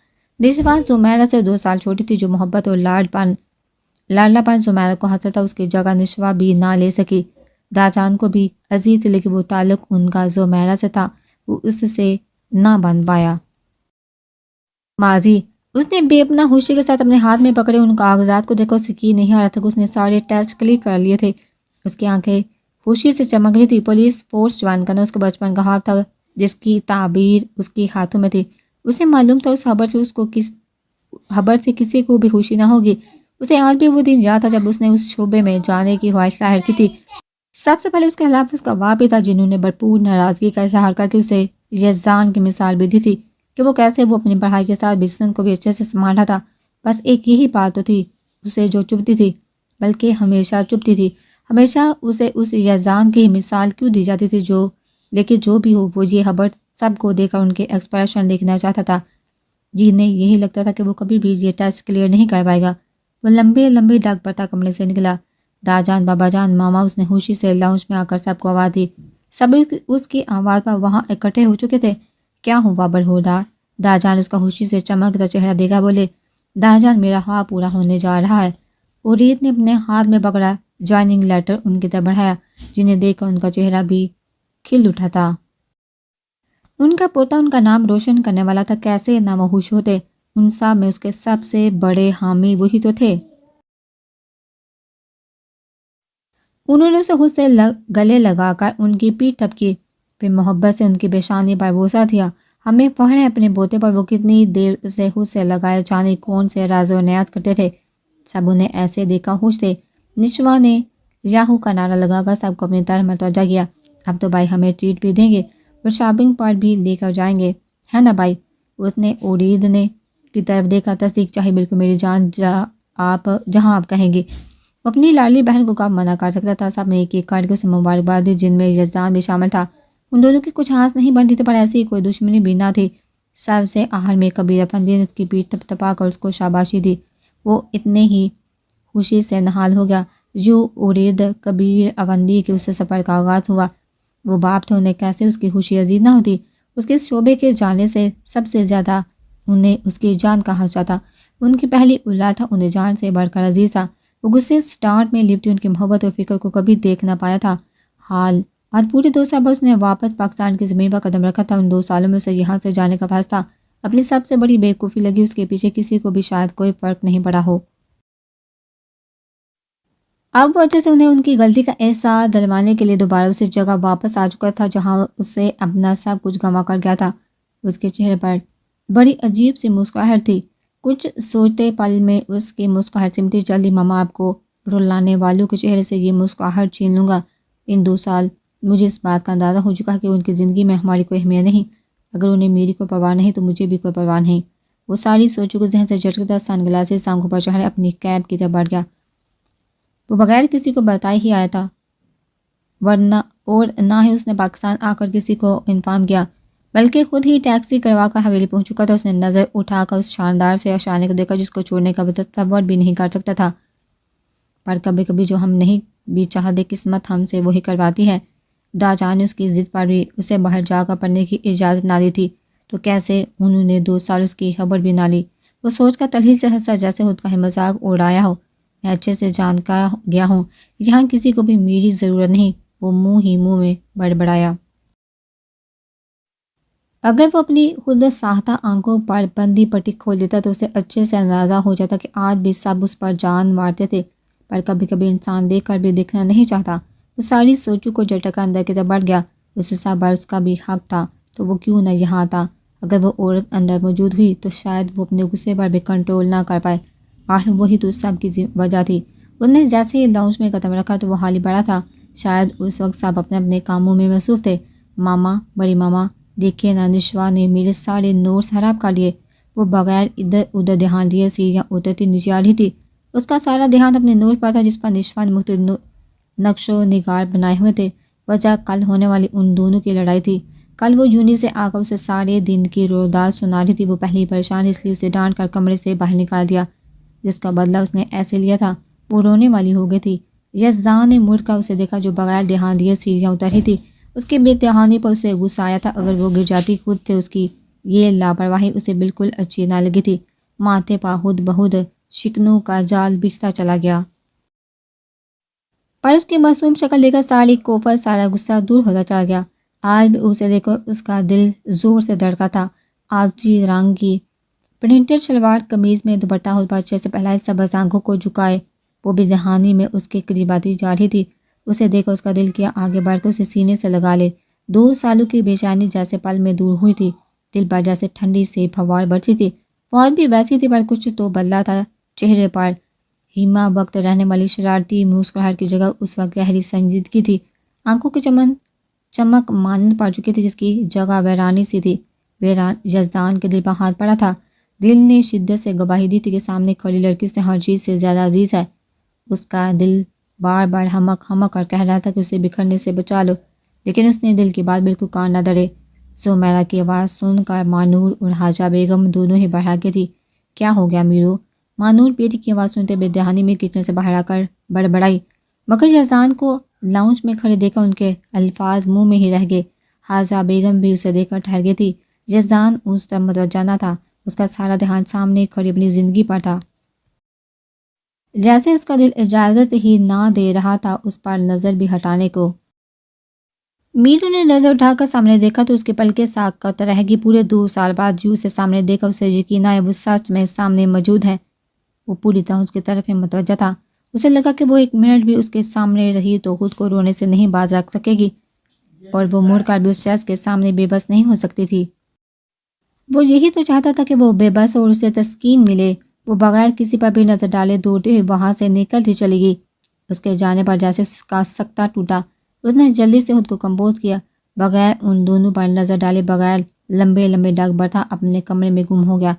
نشوا زمیرہ سے 2 سال چھوٹی تھی، جو محبت اور لاڈلا پن زمیرہ کو حاصل تھا اس کی جگہ نشوا بھی نہ لے سکی۔ جان کو بھی عزیز تھی لیکن وہ تعلق ان کا زمیرہ سے تھا، وہ اس سے نہ بن پایا۔ ماضی اس نے بے پناہ خوشی کے ساتھ اپنے ہاتھ میں پکڑے ان کاغذات کو دیکھا، اسے کی نہیں آ رہا تھا کہ اس نے سارے ٹیسٹ کلیئر کر لیے تھے۔ اس کی آنکھیں خوشی سے چمک رہی تھی۔ پولیس فورس جوائن کرنا اس کے بچپن کا خواب تھا جس کی تعبیر اس کے ہاتھوں میں تھی۔ اسے معلوم تھا اس خبر سے کسی کو بھی خوشی نہ ہوگی۔ اسے آج بھی وہ دن یاد تھا جب اس نے اس شعبے میں جانے کی خواہش ظاہر کی تھی۔ سب سے پہلے اس کے خلاف اس کا باپ ہی تھا، جنہوں نے بھرپور ناراضگی کا اظہار کر کے اسے یزدان کی مثال بھی دی تھی کہ وہ کیسے وہ اپنی پڑھائی کے ساتھ بزنس کو بھی اچھے سے سنبھالا تھا۔ بس ایک یہی بات تو تھی اسے جو چبھتی تھی، بلکہ ہمیشہ چبھتی تھی۔ ہمیشہ اسے اس یزدان کی مثال کیوں دی جاتی تھی لیکن جو بھی ہو وہ یہ خبر سب کو دے کر ان کے ایکسپریشن دیکھنا چاہتا تھا۔ جنہیں یہی لگتا تھا کہ وہ کبھی بھی یہ ٹیسٹ کلیئر نہیں کر پائے گا۔ وہ لمبے لمبے ڈاک پرتا کمرے سے نکلا۔ جان، بابا جان، ماما، اس نے خوشی سے لاؤنج میں آ کر سب کو آواز دی۔ سب اس کی آواز پر وہاں اکٹھے ہو چکے تھے۔ کیا ہوا برہودار؟ جان اس کا خوشی سے چمکتا چہرہ دیکھا بولے، جان میرا خواب پورا ہونے جا رہا ہے۔ اورید نے اپنے ہاتھ میں پکڑا جوائننگ لیٹر ان کی طرف بڑھایا، جنہیں دیکھ کر ان کا چہرہ بھی کھل اٹھا تھا۔ ان کا پوتا ان کا نام روشن کرنے والا تھا، کیسے نہ وہ خوش ہوتے۔ ان سب میں اس کے سب سے بڑے حامی وہی تو تھے۔ انہوں نے اسے خود سے گلے لگا کر ان کی پیٹھ تھپکی، پھر محبت سے ان کی پیشانی پر بوسہ دیا۔ ہمیں فخر ہے اپنے پوتے پر، وہ کتنی دیر اسے خود سے لگائے جانے کون سے راز و نیاز کرتے تھے۔ سب انہیں ایسے دیکھا خوش تھے۔ نشوا نے یاہو کا نعرہ لگا کر سب کو اپنی طرف متوجہ کیا۔ اب تو بھائی ہمیں ٹریٹ بھی دیں گے اور شاپنگ پر بھی لے کر جائیں گے، ہے نا بھائی؟ اس نے اورید نے کی طرف دیکھا۔ تصدیق چاہیے بالکل میری جان، جہاں آپ کہیں گی۔ وہ اپنی لاڈلی بہن کو کب منع کر سکتا تھا؟ سب نے ایک ایک کر کے اسے مبارکباد دی، جن میں یزدان بھی شامل تھا۔ ان دونوں کی کچھ ہانس نہیں بنتی تھی، پر ایسی کوئی دشمنی بھی نہ تھی۔ سب سے آخر میں کبیر افندی نے اس کی پیٹھ تپا کر اس کو شاباشی دی۔ وہ اتنے ہی خوشی سے نہال ہو گیا جو اورید کبیر افندی کے اس سے سفر کا آغاز ہوا۔ وہ باپ تھے، انہیں کیسے اس کی خوشی عزیز نہ ہوتی۔ اس کے شعبے کے جانے سے سب سے زیادہ انہیں اس کی جان کا خدشہ تھا۔ ان کی پہلی اولاد تھا، انہیں جان سے بڑھ کر عزیز تھا۔ وہ غصے سٹارٹ میں لپٹی ان کی محبت اور فکر کو کبھی دیکھ نہ پایا تھا۔ حال آج پورے 2 سال بعد اس نے واپس پاکستان کی زمین پر قدم رکھا تھا۔ ان 2 سالوں میں اسے یہاں سے جانے کا فیصلہ اپنی سب سے بڑی بیوقوفی لگی۔ اس کے پیچھے کسی کو بھی شاید کوئی فرق نہیں پڑا ہو۔ اب وہ وجہ سے انہیں ان کی غلطی کا احساس دلوانے کے لیے دوبارہ اسی جگہ واپس آ چکا تھا جہاں اسے اپنا سب کچھ گنوا کر گیا تھا۔ اس کے چہرے پر بڑی عجیب سی مسکراہٹ تھی۔ کچھ سوچتے پل میں اس کی مسکراہٹ سمٹی۔ جلدی ماما آپ کو رلانے والوں کے چہرے سے یہ مسکراہٹ چھین لوں گا۔ ان 2 سال مجھے اس بات کا اندازہ ہو چکا کہ ان کی زندگی میں ہماری کوئی اہمیت نہیں۔ اگر انہیں میری کوئی پرواہ نہیں تو مجھے بھی کوئی پرواہ نہیں۔ وہ ساری سوچوں کو ذہن سے جھٹکتا سن گلاسز آنکھوں پر چڑھے اپنی کیب کی طرف بڑھ گیا۔ وہ بغیر کسی کو بتائے ہی آیا تھا، اور نہ ہی اس نے پاکستان آ کر کسی کو انفارم کیا، بلکہ خود ہی ٹیکسی کروا کر حویلی پہنچ چکا تھا۔ اس نے نظر اٹھا کر اس شاندار سے اشانے کو دیکھا جس کو چھوڑنے کا وہ تصور بھی نہیں کر سکتا تھا۔ پر کبھی کبھی جو ہم نہیں بھی چاہتے قسمت ہم سے وہی کرواتی ہے۔ جان نے اس کی ضد پر بھی اسے باہر جا کر پڑھنے کی اجازت نہ دی تھی، تو کیسے انہوں نے 2 سال اس کی خبر بھی نہ لی۔ وہ سوچ کر تلخی سے ہنسا جیسے خود کا ہی مذاق اڑایا ہو۔ میں اچھے سے جان کا گیا ہوں، یہاں کسی کو بھی میری ضرورت نہیں۔ وہ منہ میں بڑبڑایا۔ اگر وہ اپنی خود ساختہ آنکھوں پر بندی پٹی کھول دیتا تو اسے اچھے سے اندازہ ہو جاتا کہ آج بھی سب اس پر جان مارتے تھے، پر کبھی کبھی انسان دیکھ کر بھی دیکھنا نہیں چاہتا۔ وہ ساری سوچوں کو جھٹکا اندر کی طرف بڑھ گیا۔ اس حساب پر اس کا بھی حق تھا، تو وہ کیوں نہ یہاں آتا۔ اگر وہ عورت اندر موجود ہوئی تو شاید وہ اپنے غصے پر بھی کنٹرول نہ کر پائے۔ آخر وہی تو سب کی وجہ تھی۔ انہوں نے جیسے ہی لاؤنج میں قدم رکھا تو وہ حال ہی بڑا تھا۔ شاید اس وقت سب اپنے اپنے کاموں میں مصروف تھے۔ ماما، بڑی ماما، دیکھیے نا، نشوا نے میرے سارے نوٹس خراب کر لیے۔ وہ بغیر ادھر ادھر دھیان دیے سیڑھیاں اترتی نیچے آ رہی تھی۔ اس کا سارا دھیان اپنے نوٹ پر تھا جس پر نشوا نے مختلف نقش و نگار بنائے ہوئے تھے۔ وجہ کل ہونے والی ان دونوں کی لڑائی تھی۔ کل وہ جونی سے آ کر اسے سارے دن کی روداد سنا رہی تھی۔ وہ پہلی پریشان اس لیے اسے ڈانٹ کر کمرے سے باہر نکال دیا، جس کا بدلہ اس نے ایسے لیا تھا وہ رونے والی ہو گئی تھی۔ یزدان نے مڑ کر اسے دیکھا جو بغیر دھیان دیے سیڑھیاں اتر رہی تھی۔ اس کے بے دھیانی پر اسے غصہ آیا تھا۔ اگر وہ گر جاتی خود تھے اس کی یہ لاپرواہی اسے بالکل اچھی نہ لگی تھی۔ ماتھے پا خود بخود شکنوں کا جال بچھتا چلا گیا، پر اس کی معصوم شکل دیکھ کر ساری کوفت سارا غصہ دور ہوتا چلا گیا۔ آج بھی اسے دیکھ کر اس کا دل زور سے دھڑکا تھا۔ آبجی رنگ کی پرنٹڈ شلوار قمیض میں دوپٹہ ہو پر اچھے سے پہلائے، سبز آنکھوں کو جھکائے وہ بھی دہانی میں اس کے قریب آتی جا رہی تھی۔ اسے دیکھ کر اس کا دل کیا آگے بڑھ کر اسے سینے سے لگا لے۔ 2 سالوں کی بے چینی جیسے پل میں دور ہوئی تھی، دل پر جیسے ٹھنڈی سے پھوار برسی تھی۔ فوج بھی ویسی تھی پر کچھ تو بدلا تھا چہرے پر۔ ہیما وقت رہنے والی شرارتی مسکراہٹ کی جگہ اس وقت گہری سنجیدگی تھی۔ آنکھوں کی چمک مانند پڑ چکی تھی جس کی جگہ ویرانی سی تھی۔ یزدان کے دل پر ہاتھ پڑا تھا۔ دل نے شدت سے گواہی دی تھی کہ سامنے کھڑی لڑکی اسے ہر چیز سے زیادہ عزیز ہے۔ اس کا دل بار بار ہمک کر کہہ رہا تھا کہ اسے بکھرنے سے بچا لو، لیکن اس نے دل کی بات بالکل کان نہ دھرے۔ سمیرا کی آواز سن کر مانور اور حاجہ بیگم دونوں ہی بڑھا کے تھی۔ کیا ہو گیا میرو؟ مانور بیٹی کی آواز سنتے بے دہانی میں کچن سے باہر آ کر بڑبڑائی، مگر یزدان کو لاؤنج میں کھڑے دیکھ کر ان کے الفاظ منہ میں ہی رہ گئے۔ حاجہ بیگم بھی اسے دیکھ کر ٹھہر گئی تھی۔ یزدان اس طرف متوجہ نہ تھا، اس کا سارا دھیان سامنے کھڑی اپنی زندگی پر تھا، جیسے اس کا دل اجازت ہی نہ دے رہا تھا اس پر نظر بھی ہٹانے کو۔ میرو نے نظر اٹھا کر سامنے دیکھا تو اس کے پلکیں ساکت رہ گئی۔ پورے 2 سال بعد جو اسے سامنے دیکھا اسے یقین آیا وہ سچ میں سامنے موجود ہے۔ وہ پوری طرح اس کی طرف ہی متوجہ تھا۔ اسے لگا کہ وہ 1 منٹ بھی اس کے سامنے رہی تو خود کو رونے سے نہیں باز رکھ سکے گی، اور وہ مڑ کر بھی اس شخص کے سامنے بے بس نہیں ہو سکتی تھی۔ وہ یہی تو چاہتا تھا کہ وہ بے بس اور اسے تسکین ملے۔ وہ بغیر کسی پر بھی نظر ڈالے دوڑتے ہوئے وہاں سے نکلتی چلی گئی۔ اس کے جانے پر جیسے اس کا سکتہ ٹوٹا۔ اس نے جلدی سے خود کو کمپوز کیا، بغیر ان دونوں پر نظر ڈالے، بغیر لمبے ڈگ برتا اپنے کمرے میں گم ہو گیا۔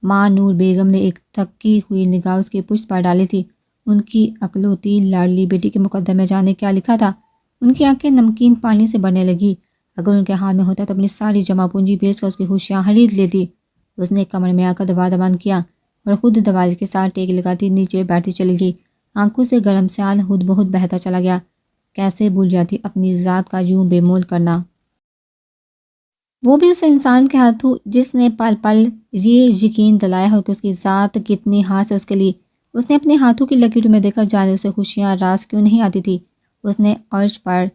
ماں نور بیگم نے ایک تھکی ہوئی نگاہ اس کی پشت پر ڈالی تھی۔ ان کی اکلوتی لاڈلی بیٹی کے مقدر میں جانے کیا لکھا تھا۔ ان کی آنکھیں نمکین پانی سے بھرنے لگی۔ اگر ان کے ہاتھ میں ہوتا تو اپنی ساری جمع پونجی بیچ کر اس کی ہوشیاں خرید لیتی۔ اس نے کمرے میں آ کر دروازہ بند کیا اور خود دروازے کے ساتھ ٹیک لگاتی نیچے بیٹھتی چلی گئی۔ آنکھوں سے گرم سیال خود بہت بہتا چلا گیا۔ کیسے بھول جاتی اپنی ذات کا یوں بے مول کرنا، وہ بھی اس انسان کے ہاتھوں جس نے پل پل یہ یقین دلایا ہو کہ اس کی ذات کتنی خاص ہے اس کے لیے۔ اس نے اپنے ہاتھوں کی لکیروں میں دیکھا جانے اسے خوشیاں راز کیوں نہیں آتی تھی۔ اس نے عرش پر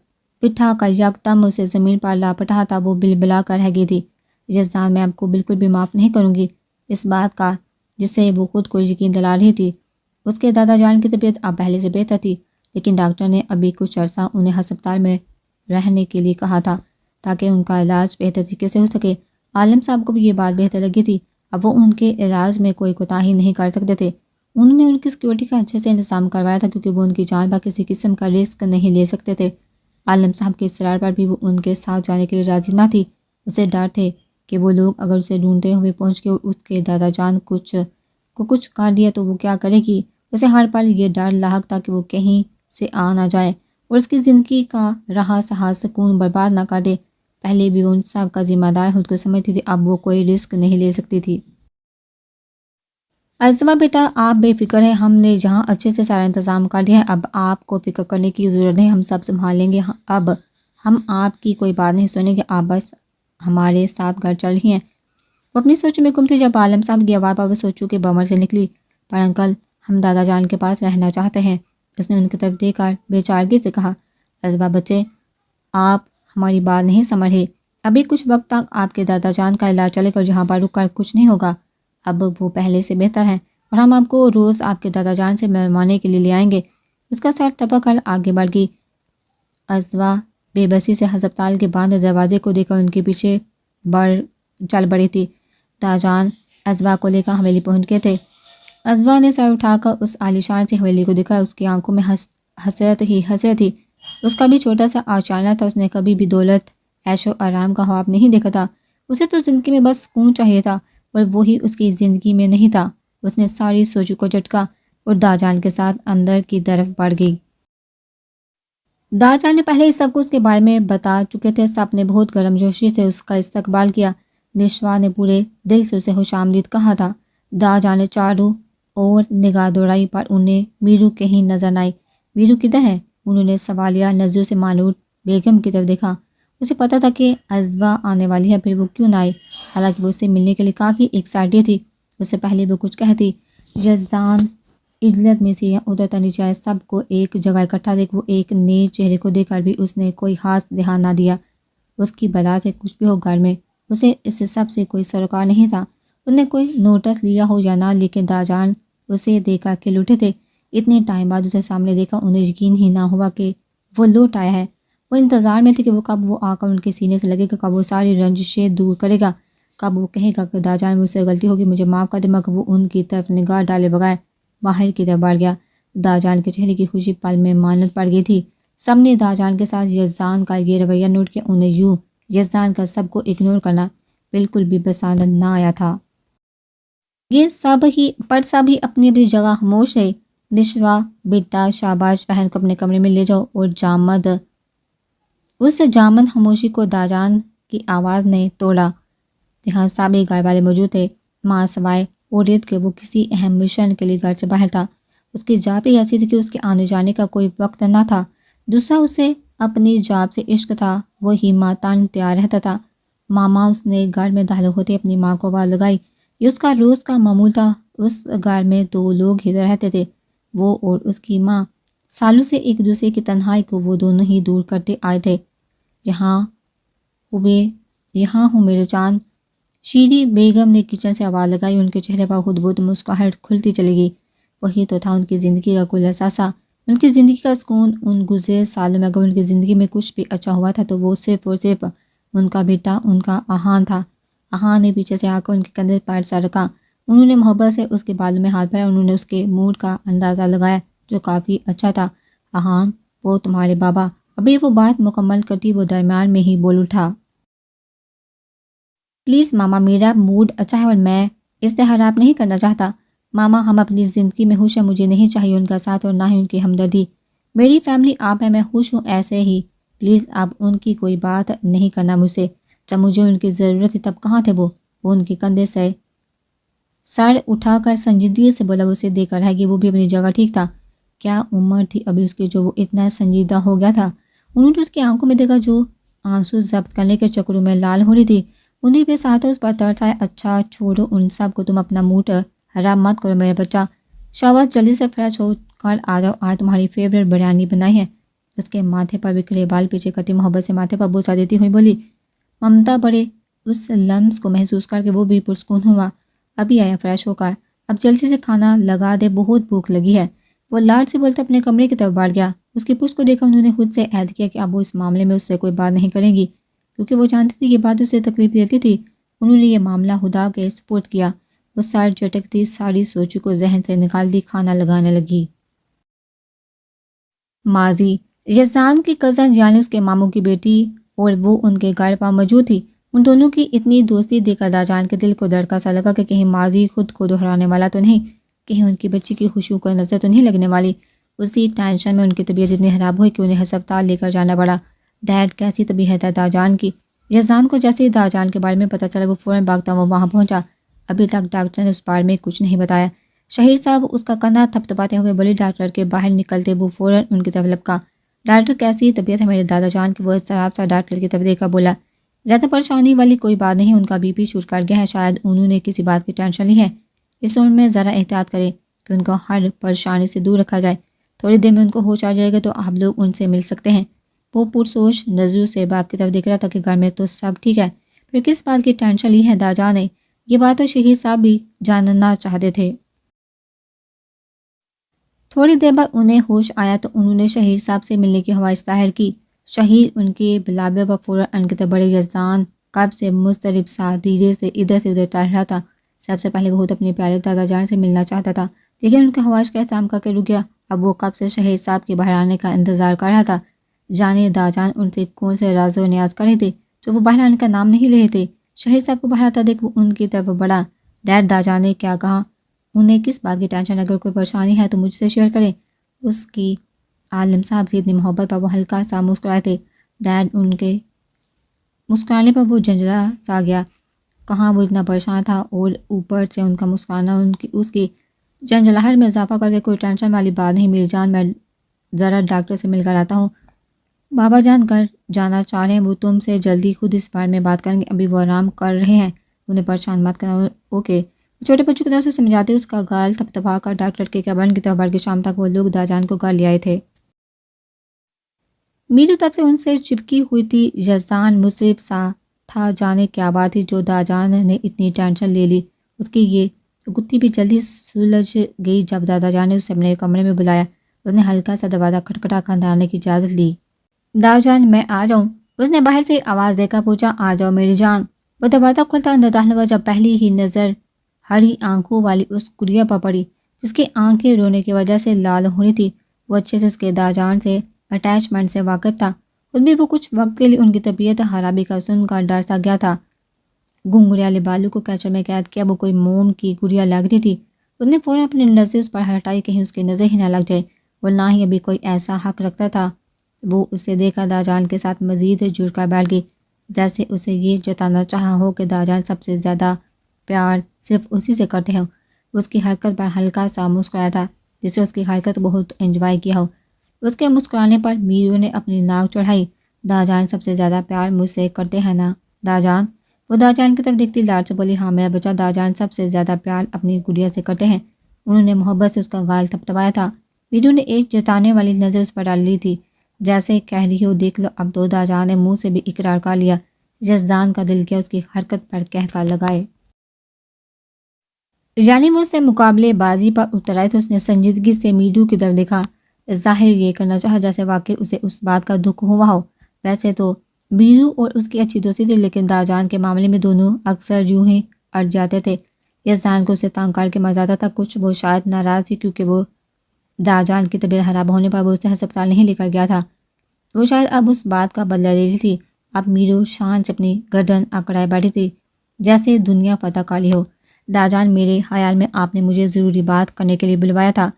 بٹھا کر یکدم اسے زمین پر لاپٹا تھا، وہ بلبلا کر رہ گئی تھی۔ یزدان میں آپ کو بالکل بھی معاف نہیں کروں گی اس بات کا جسے وہ خود کو یقین دلا رہی تھی۔ اس کے دادا جان کی طبیعت اب پہلے سے بہتر تھی، لیکن ڈاکٹر نے ابھی کچھ عرصہ انہیں ہسپتال میں رہنے کے لیے کہا تھا تاکہ ان کا علاج بہتر طریقے سے ہو سکے۔ عالم صاحب کو بھی یہ بات بہتر لگی تھی۔ اب وہ ان کے علاج میں کوئی کوتاہی نہیں کر سکتے تھے۔ انہوں نے ان کی سیکیورٹی کا اچھے سے انتظام کروایا تھا کیونکہ وہ ان کی جان پر کسی قسم کا رسک نہیں لے سکتے تھے۔ عالم صاحب کے اصرار پر بھی وہ ان کے ساتھ جانے کے لیے راضی نہ تھی۔ اسے ڈر تھے کہ وہ لوگ اگر اسے ڈھونڈتے ہوئے پہنچ کے اس کے دادا جان کچھ کر دیا تو وہ کیا کرے گی۔ اسے ہر پل یہ ڈر لاحق تھا کہ وہ کہیں سے آ نہ جائے اور اس کی زندگی کا رہا سہا سکون برباد نہ کر دے۔ پہلے بھی وہ ان سب کا ذمہ دار خود کو سمجھتی تھی، اب وہ کوئی رسک نہیں لے سکتی تھی۔ ازوا بیٹا آپ بے فکر ہے، ہم نے جہاں اچھے سے سارا انتظام کر دیا ہے، اب آپ کو فکر کرنے کی ضرورت نہیں، ہم سب سنبھال لیں گے۔ اب ہم آپ کی کوئی بات نہیں سنیں گے، آپ بس ہمارے ساتھ گھر چل رہی ہیں۔ وہ اپنی سوچ میں گم تھی جب عالم صاحب کی آواز پر وہ سوچوں کے بمر سے نکلی، پر انکل ہم دادا جان کے پاس رہنا چاہتے ہیں۔ اس نے ان کی طرف دیکھ کر بے چارگی سے کہا، ازوا بچے آپ ہماری بات نہیں سمجھ رہے، ابھی کچھ وقت تک آپ کے دادا جان کا علاج چلے گا اور جہاں پر رک کر کچھ نہیں ہوگا۔ اب وہ پہلے سے بہتر ہیں اور ہم آپ کو روز آپ کے دادا جان سے ملوانے کے لیے لے آئیں گے۔ اس کا سر تپا کر آگے بڑھ گئی۔ ازوا بے بسی سے ہسپتال کے بند دروازے کو دیکھ کر ان کے پیچھے چل بڑی تھی۔ تاجان ازوا کو لے کر حویلی پہنچ گئے تھے۔ ازوا نے سر اٹھا کر اس عالیشان سی حویلی کو دیکھا، اس کی آنکھوں میں حسرت ہی حسرت تھی۔ اس کا بھی چھوٹا سا آشیانہ تھا، اس نے کبھی بھی دولت عیش و آرام کا خواب نہیں دیکھا تھا۔ اسے تو زندگی میں بس سکون چاہیے تھا اور وہی اس کی زندگی میں نہیں تھا۔ اس نے ساری سوچوں کو جھٹکا اور داجان کے ساتھ اندر کی طرف بڑھ گئی۔ داجا نے پہلے اس سب کو اس کے بارے میں بتا چکے تھے. سب نے بہت گرم جوشی سے اس کا استقبال کیا. نشوا نے پورے دل سے اسے خوش آمدید کہا تھا. داجا نے چاروں اور نگاہ دوڑائی پر انہیں میرو کہیں نظر نہ آئی. میرو کدھر ہے؟ انہوں نے سوالیہ نظروں سے مانور بیگم کی طرف دیکھا. اسے پتا تھا کہ ازوا آنے والی ہے، پھر وہ کیوں نہ آئی؟ حالانکہ وہ اس سے ملنے کے لیے کافی ایکسائٹیڈ تھی. اس سے پہلے وہ کچھ کہتی. یزدان عجلت میں سیڑھیاں اترتا نیچے آئے. سب کو ایک جگہ اکٹھا دیکھ وہ ایک نئے چہرے کو دیکھ کر بھی اس نے کوئی خاص دھیان نہ دیا. اس کی بلا سے کچھ بھی ہو گھر میں اسے اس سے سب سے کوئی سروکار نہیں تھا. اس نے کوئی نوٹس لیا ہو یا نہ، لیکن داجان اسے دیکھ کر کھل اٹھے تھے. اتنے ٹائم بعد اسے سامنے دیکھا انہیں یقین ہی نہ ہوا کہ وہ لوٹ آیا ہے. وہ انتظار میں تھے کہ وہ کب وہ آ کر ان کے سینے سے لگے گا، کب وہ ساری رنجشیں دور کرے گا، کب وہ کہے گا کہ داجان مجھ سے غلطی ہوگی، مجھے معاف کر دے. مگر وہ ان کی طرف نگاہ ڈالے بغیر باہر کی طرف بڑھ گیا. داجان کے چہرے کی خوشی پل میں مانت پڑ گئی تھی. سب نے داجان کے ساتھ یزدان کا یہ رویہ نوٹ کیا. انہیں یوں یزدان کا سب کو اگنور کرنا بالکل بھی پسند نہ آیا تھا. یہ سب ہی اپنی اپنی جگہ خاموش رہے. نشوا بیٹا شاباش، بہن کو اپنے کمرے میں لے جاؤ. اور اس جامد خاموشی کو داجان کی آواز نے توڑا. یہاں سبھی گھر والے موجود تھے، ماں سوائے عورت کے. وہ کسی اہم مشن کے لیے گھر سے باہر تھا. اس کی جاب بھی ایسی تھی کہ اس کے آنے جانے کا کوئی وقت نہ تھا. دوسرا اسے اپنی جاب سے عشق تھا. وہی ماں تان تیار رہتا تھا. ماما اس نے گھر میں داخل ہوتے اپنی ماں کو آواز لگائی. یہ اس کا روز کا معمول تھا. اس گھر میں 2 لوگ ہی رہتے تھے، وہ اور اس کی ماں. سالوں سے ایک دوسرے کی تنہائی کو وہ دونوں ہی دور کرتے آئے تھے. یہاں ہوں میرے چاند، شیری بیگم نے کچن سے آواز لگائی. ان کے چہرے پر خود بہت مسکراہٹ کھلتی چلی گئی. وہی تو تھا ان کی زندگی کا کل اثاثہ، ان کی زندگی کا سکون. ان گزرے سالوں میں اگر ان کی زندگی میں کچھ بھی اچھا ہوا تھا تو وہ صرف اور صرف ان کا بیٹا، ان کا آہان تھا. آہان نے پیچھے سے آ کر ان کے کندھے پر سر رکھا. انہوں نے محبت سے اس کے بالوں میں ہاتھ پھیرا. انہوں نے اس کے موڈ کا اندازہ لگایا جو کافی اچھا تھا. آہان، وہ تمہارے بابا. ابھی وہ بات مکمل کرتی وہ درمیان میں ہی بول اٹھا. پلیز ماما، میرا موڈ اچھا ہے اور میں استحراف نہیں کرنا چاہتا. ماما، ہم اپنی زندگی میں خوش ہیں. مجھے نہیں چاہیے ان کا ساتھ اور نہ ہی ان کی ہمدردی. میری فیملی آپ ہے، میں خوش ہوں ایسے ہی. پلیز اب ان کی کوئی بات نہیں کرنا مجھ سے. جب مجھے ان کی ضرورت تھی تب کہاں تھے وہ؟ ان کے کندھے سے سر اٹھا کر سنجیدگی سے بولا. وہ اسے دیکھ کر رہ گئی. وہ بھی اپنی جگہ ٹھیک تھا. کیا عمر تھی ابھی اس کی جو وہ اتنا سنجیدہ ہو گیا تھا؟ انہوں نے اس کی آنکھوں میں دیکھا جو آنسو ضبط کرنے کے چکروں میں لال ہو رہی تھی. انہیں بھی ساتھ اس پر ترس آیا. اچھا چھوڑو ان سب کو، تم اپنا موڈ خراب مت کرو میرے بچہ. شاباش، جلدی سے فریش ہو کر آ جاؤ، آج تمہاری فیوریٹ بریانی بنائی ہے. اس کے ماتھے پر بکھرے بال پیچھے کرتی محبت سے ماتھے پر بوسہ دیتی ہوئی بولی. ممتا بڑے اس لمس کو محسوس کر کے وہ بھی پرسکون ہوا. ابھی آیا فریش ہو کر، اب جلدی سے کھانا لگا دے، بہت بھوک لگی ہے. وہ لاڈ سے بولتے اپنے کمرے کی طرف بڑھ گیا. اس کی پشت کو دیکھا انہوں نے خود سے عہد کیا کہ اب وہ اس معاملے میں اس سے کوئی بات نہیں کریں گی، کیونکہ وہ جانتی تھی یہ بات اسے تکلیف دیتی تھی. انہوں نے یہ معاملہ خدا کے سپرد کیا. وہ سر جھٹکتی ساری سوچوں کو ذہن سے نکال دی، کھانا لگانے لگی. ماضی، یزدان کی کزن یعنی اس کے ماموں کی بیٹی اور وہ ان کے گھر پر موجود تھی. ان دونوں کی اتنی دوستی دیکھ کر داجان کے دل کو دھڑکا سا لگا کہ کہیں ماضی خود کو دہرانے والا تو نہیں، کہیں ان کی بچی کی خوشیوں کو نظر تو نہیں لگنے والی. اسی ٹینشن میں ان کی طبیعت اتنی خراب ہوئی کہ انہیں ہسپتال لے کر جانا پڑا. ڈیڈ کیسی طبیعت ہے داجان کی؟ یزدان کو جیسے ہی داجان کے بارے میں پتہ چلا وہ فوراً بھاگتا ہوا وہاں پہنچا. ابھی تک ڈاکٹر نے اس بارے میں کچھ نہیں بتایا. شہیر صاحب اس کا کندھا تھپتھپاتے ہوئے بڑے ڈاکٹر کے باہر نکلتے وہ فوراً ان کی طرف لپکا. ڈاکٹر کیسی طبیعت ہے میرے دادا جان کی؟ وہ اضطراب سا ڈاکٹر کی طرف دیکھا بولا. زیادہ پریشانی والی کوئی بات نہیں، ان کا بی پی شوٹ کر گیا ہے، شاید انہوں نے کسی بات کی ٹینشن لی ہے. اس عمر میں ذرا احتیاط کرے کہ ان کو ہر پریشانی سے دور رکھا جائے. تھوڑی دیر میں ان کو ہوش آ جائے گا تو آپ لوگ ان سے مل سکتے ہیں. وہ پرسوچ نظروں سے باپ کی طرف دیکھ رہا تھا کہ گھر میں تو سب ٹھیک ہے، پھر کس بات کی ٹینشن لی ہے داجا نے؟ یہ بات تو شہیر صاحب بھی جاننا چاہتے تھے. تھوڑی دیر بعد انہیں ہوش آیا تو انہوں نے شہیر صاحب سے ملنے کی خواہش ظاہر کی. شہیر ان کے بلابے پر فوراً ان کے بڑے یزدان کب سے مضطرب سا دھیرے سے ادھر سے ادھر ٹہل رہا تھا. سب سے پہلے وہ اپنے پیارے دادا جان سے ملنا چاہتا تھا، لیکن ان کے خواہش کا احترام کر کے رک گیا. اب وہ کب سے شہیر صاحب کے باہر آنے کا انتظار کر رہا تھا. جانے داجان ان سے کون سے راز و نیاز کر رہے تھے جو وہ باہر آنے کا نام نہیں لے رہے تھے. شہیر صاحب کو باہر آتا دیکھ وہ ان کی طرف بڑھا. ڈیڈ، داجان نے کیا کہا؟ انہیں کس بات کی ٹینشن؟ اگر کوئی پریشانی ہے تو مجھ سے شیئر کریں. اس کی عالم صاحب سے اتنی محبت پر وہ ہلکا سا مسکرائے تھے۔ ڈیڈ ان کے مسکرانے پر وہ جھنجھلا سا گیا۔ کہاں وہ اتنا پریشان تھا اور اوپر سے ان کا مسکرانا اس کی جھنجھلاہٹ میں اضافہ کر کے کوئی ٹینشن والی بات نہیں۔ میری جان، میں ذرا ڈاکٹر سے مل کر آتا ہوں۔ بابا جان گھر جانا چاہ رہے ہیں، وہ تم سے جلدی خود اس بارے میں بات کریں گے، ابھی وہ آرام کر رہے ہیں، انہیں پریشان مت کرنا۔ اوکے، چھوٹے بچوں کی طرف سے سمجھاتے اس کا گال تھپتھپا کر ڈاکٹر کے کیبن کی طرف بڑھ کے شام تک وہ لوگ داجان کو گھر لے آئے تھے۔ میرو تب سے ان سے چپکی ہوئی تھی۔ یزدان مصرف سا تھا، جانے کیا بات تھی جو داجان نے اتنی ٹینشن لے لی۔ اس کی یہ گتھی بھی جلدی سلجھ گئی جب دادا جان نے اسے اپنے کمرے میں بلایا۔ اس نے ہلکا سا دروازہ کھٹکھٹا کر اندر آنے کی اجازت لی۔ دادا جان، میں آ جاؤں؟ اس نے باہر سے آواز دے کر پوچھا۔ آ جاؤ میری جان۔ وہ دروازہ کھلتا اندر داخل ہوا جب پہلی ہی نظر ہری آنکھوں والی اس گڑیا پر پڑی جس کی آنکھیں رونے کی وجہ سے لال ہو رہی تھی۔ وہ اچھے سے اس کے دادا جان سے اٹیچمنٹ سے واقف تھا، خود بھی وہ کچھ وقت کے لیے ان کی طبیعت خرابی کا سن کر ڈر سا گیا تھا۔ گنگریالے بالوں کو کیچر میں قید کیا، وہ کوئی موم کی گڑیا لگ رہی تھی۔ اس نے فوراً اپنی نظر اس پر ہٹائی، کہیں اس کی نظر ہی نہ لگ جائے، اور نہ ہی ابھی کوئی ایسا حق رکھتا تھا۔ وہ اسے دیکھ کر داجان کے ساتھ مزید جڑ کر بیٹھ گئی، جیسے اسے یہ جتانا چاہا ہو کہ داجان سب سے زیادہ پیار صرف اسی سے کرتے ہیں۔ اس کی حرکت پر ہلکا سا مسکرایا تھا، جسے اس کی حرکت بہت انجوائے کیا ہو۔ اس کے مسکرانے پر میرو نے اپنی ناک چڑھائی۔ داجان سب سے زیادہ پیار مجھ سے کرتے ہیں نا داجان؟ وہ داجان کی طرف دیکھتی لاڈ سے بولی۔ ہاں میرا بچہ، داجان سب سے زیادہ پیار اپنی گڑیا سے کرتے ہیں۔ انہوں نے محبت سے اس کا گال تھپتھپایا تھا۔ میرو نے ایک جتانے والی نظر اس پر ڈال لی تھی، جیسے کہہ رہی ہو دیکھ لو اب تو۔ داجان نے منہ سے بھی اقرار کر لیا۔ یزدان کا دل کیا اس کی حرکت پر کہکا لگائے، یعنی وہ اس سے مقابلے بازی پر اتر آئے، تو اس نے سنجیدگی سے میرو کی طرف دیکھا، ظاہر یہ کرنا چاہا جیسے واقعی اسے اس بات کا دکھ ہوا ہو۔ ویسے تو میرو اور اس کی اچھی دوستی تھی، لیکن داجان کے معاملے میں دونوں اکثر یوں ہی اڑ جاتے تھے۔ یزدان کو اسے تنگ کر کے مزہ آتا تھا، کچھ وہ شاید ناراض تھی کیونکہ وہ داجان کی طبیعت خراب ہونے پر وہ اسے ہسپتال نہیں لے کر گیا تھا۔ وہ شاید اب اس بات کا بدلہ لے رہی تھی۔ اب میرو شان سے اپنی گردن اکڑائے بیٹھی تھی، جیسے دنیا فتح کر لی ہو۔ داجان، میرے خیال میں آپ نے مجھے ضروری بات کرنے کے لیے بلوایا تھا۔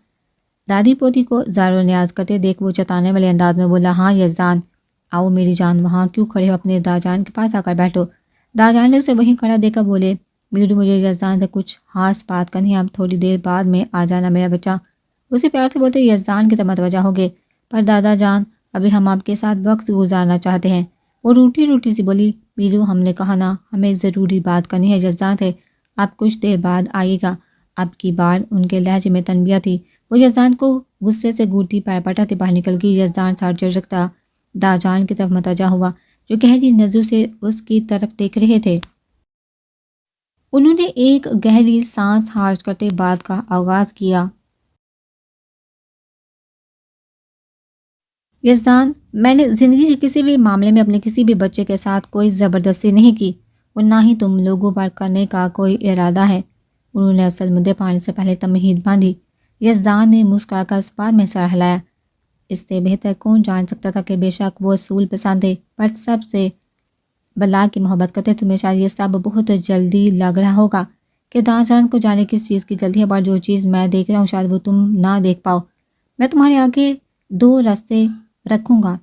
دادی پوتی کو زار و نیاز کرتے دیکھ وہ چتانے والے انداز میں بولا۔ ہاں یزدان، آؤ میری جان، وہاں کیوں کھڑے ہو، اپنے داجان کے پاس آ کر بیٹھو۔ داجان نے اسے وہیں کھڑا دیکھا بولے۔ میرو، مجھے یزدان سے کچھ خاص بات کرنی ہے، اب تھوڑی دیر بعد میں آ جانا میرا بچہ۔ اسے پیار سے بولتے یزدان کی طرف متوجہ ہو گئے۔ پر دادا جان، ابھی ہم آپ کے ساتھ وقت گزارنا چاہتے ہیں، وہ روٹی روٹی سی بولی۔ میرو، ہم نے کہا نا ہمیں ضروری بات کرنی ہے یزدان سے، آپ کچھ دیر بعد آئیے گا۔ اب کی بار ان کے لہجے میں تنبیہ تھی۔ وہ یزدان کو غصے سے گھورتی پیر پٹاتے باہر نکل گئی۔ یزدان سر جھٹکتا داجان کی طرف متوجہ ہوا، جو گہری نظروں سے اس کی طرف دیکھ رہے تھے۔ انہوں نے ایک گہری سانس خارج کرتے بات کا آغاز کیا۔ یزدان، میں نے زندگی کے کسی بھی معاملے میں اپنے کسی بھی بچے کے ساتھ کوئی زبردستی نہیں کی، اور نہ ہی تم لوگوں پر کرنے کا کوئی ارادہ ہے۔ انہوں نے اصل مدعے پر آنے سے پہلے تمہید باندھی۔ یزدان نے مسکرا کر اس بات میں سر ہلایا۔ اس سے بہتر کون جان سکتا تھا کہ بے شک وہ اصول پسند تھے، پر سب سے بلا کی محبت کرتے۔ تمہیں شاید یہ سب بہت جلدی لگ رہا ہوگا کہ داجان کو جانے کس چیز کی جلدی ہے، پر جو چیز میں دیکھ رہا ہوں شاید وہ تم نہ دیکھ پاؤ۔ میں تمہارے آگے دو راستے رکھوں گا،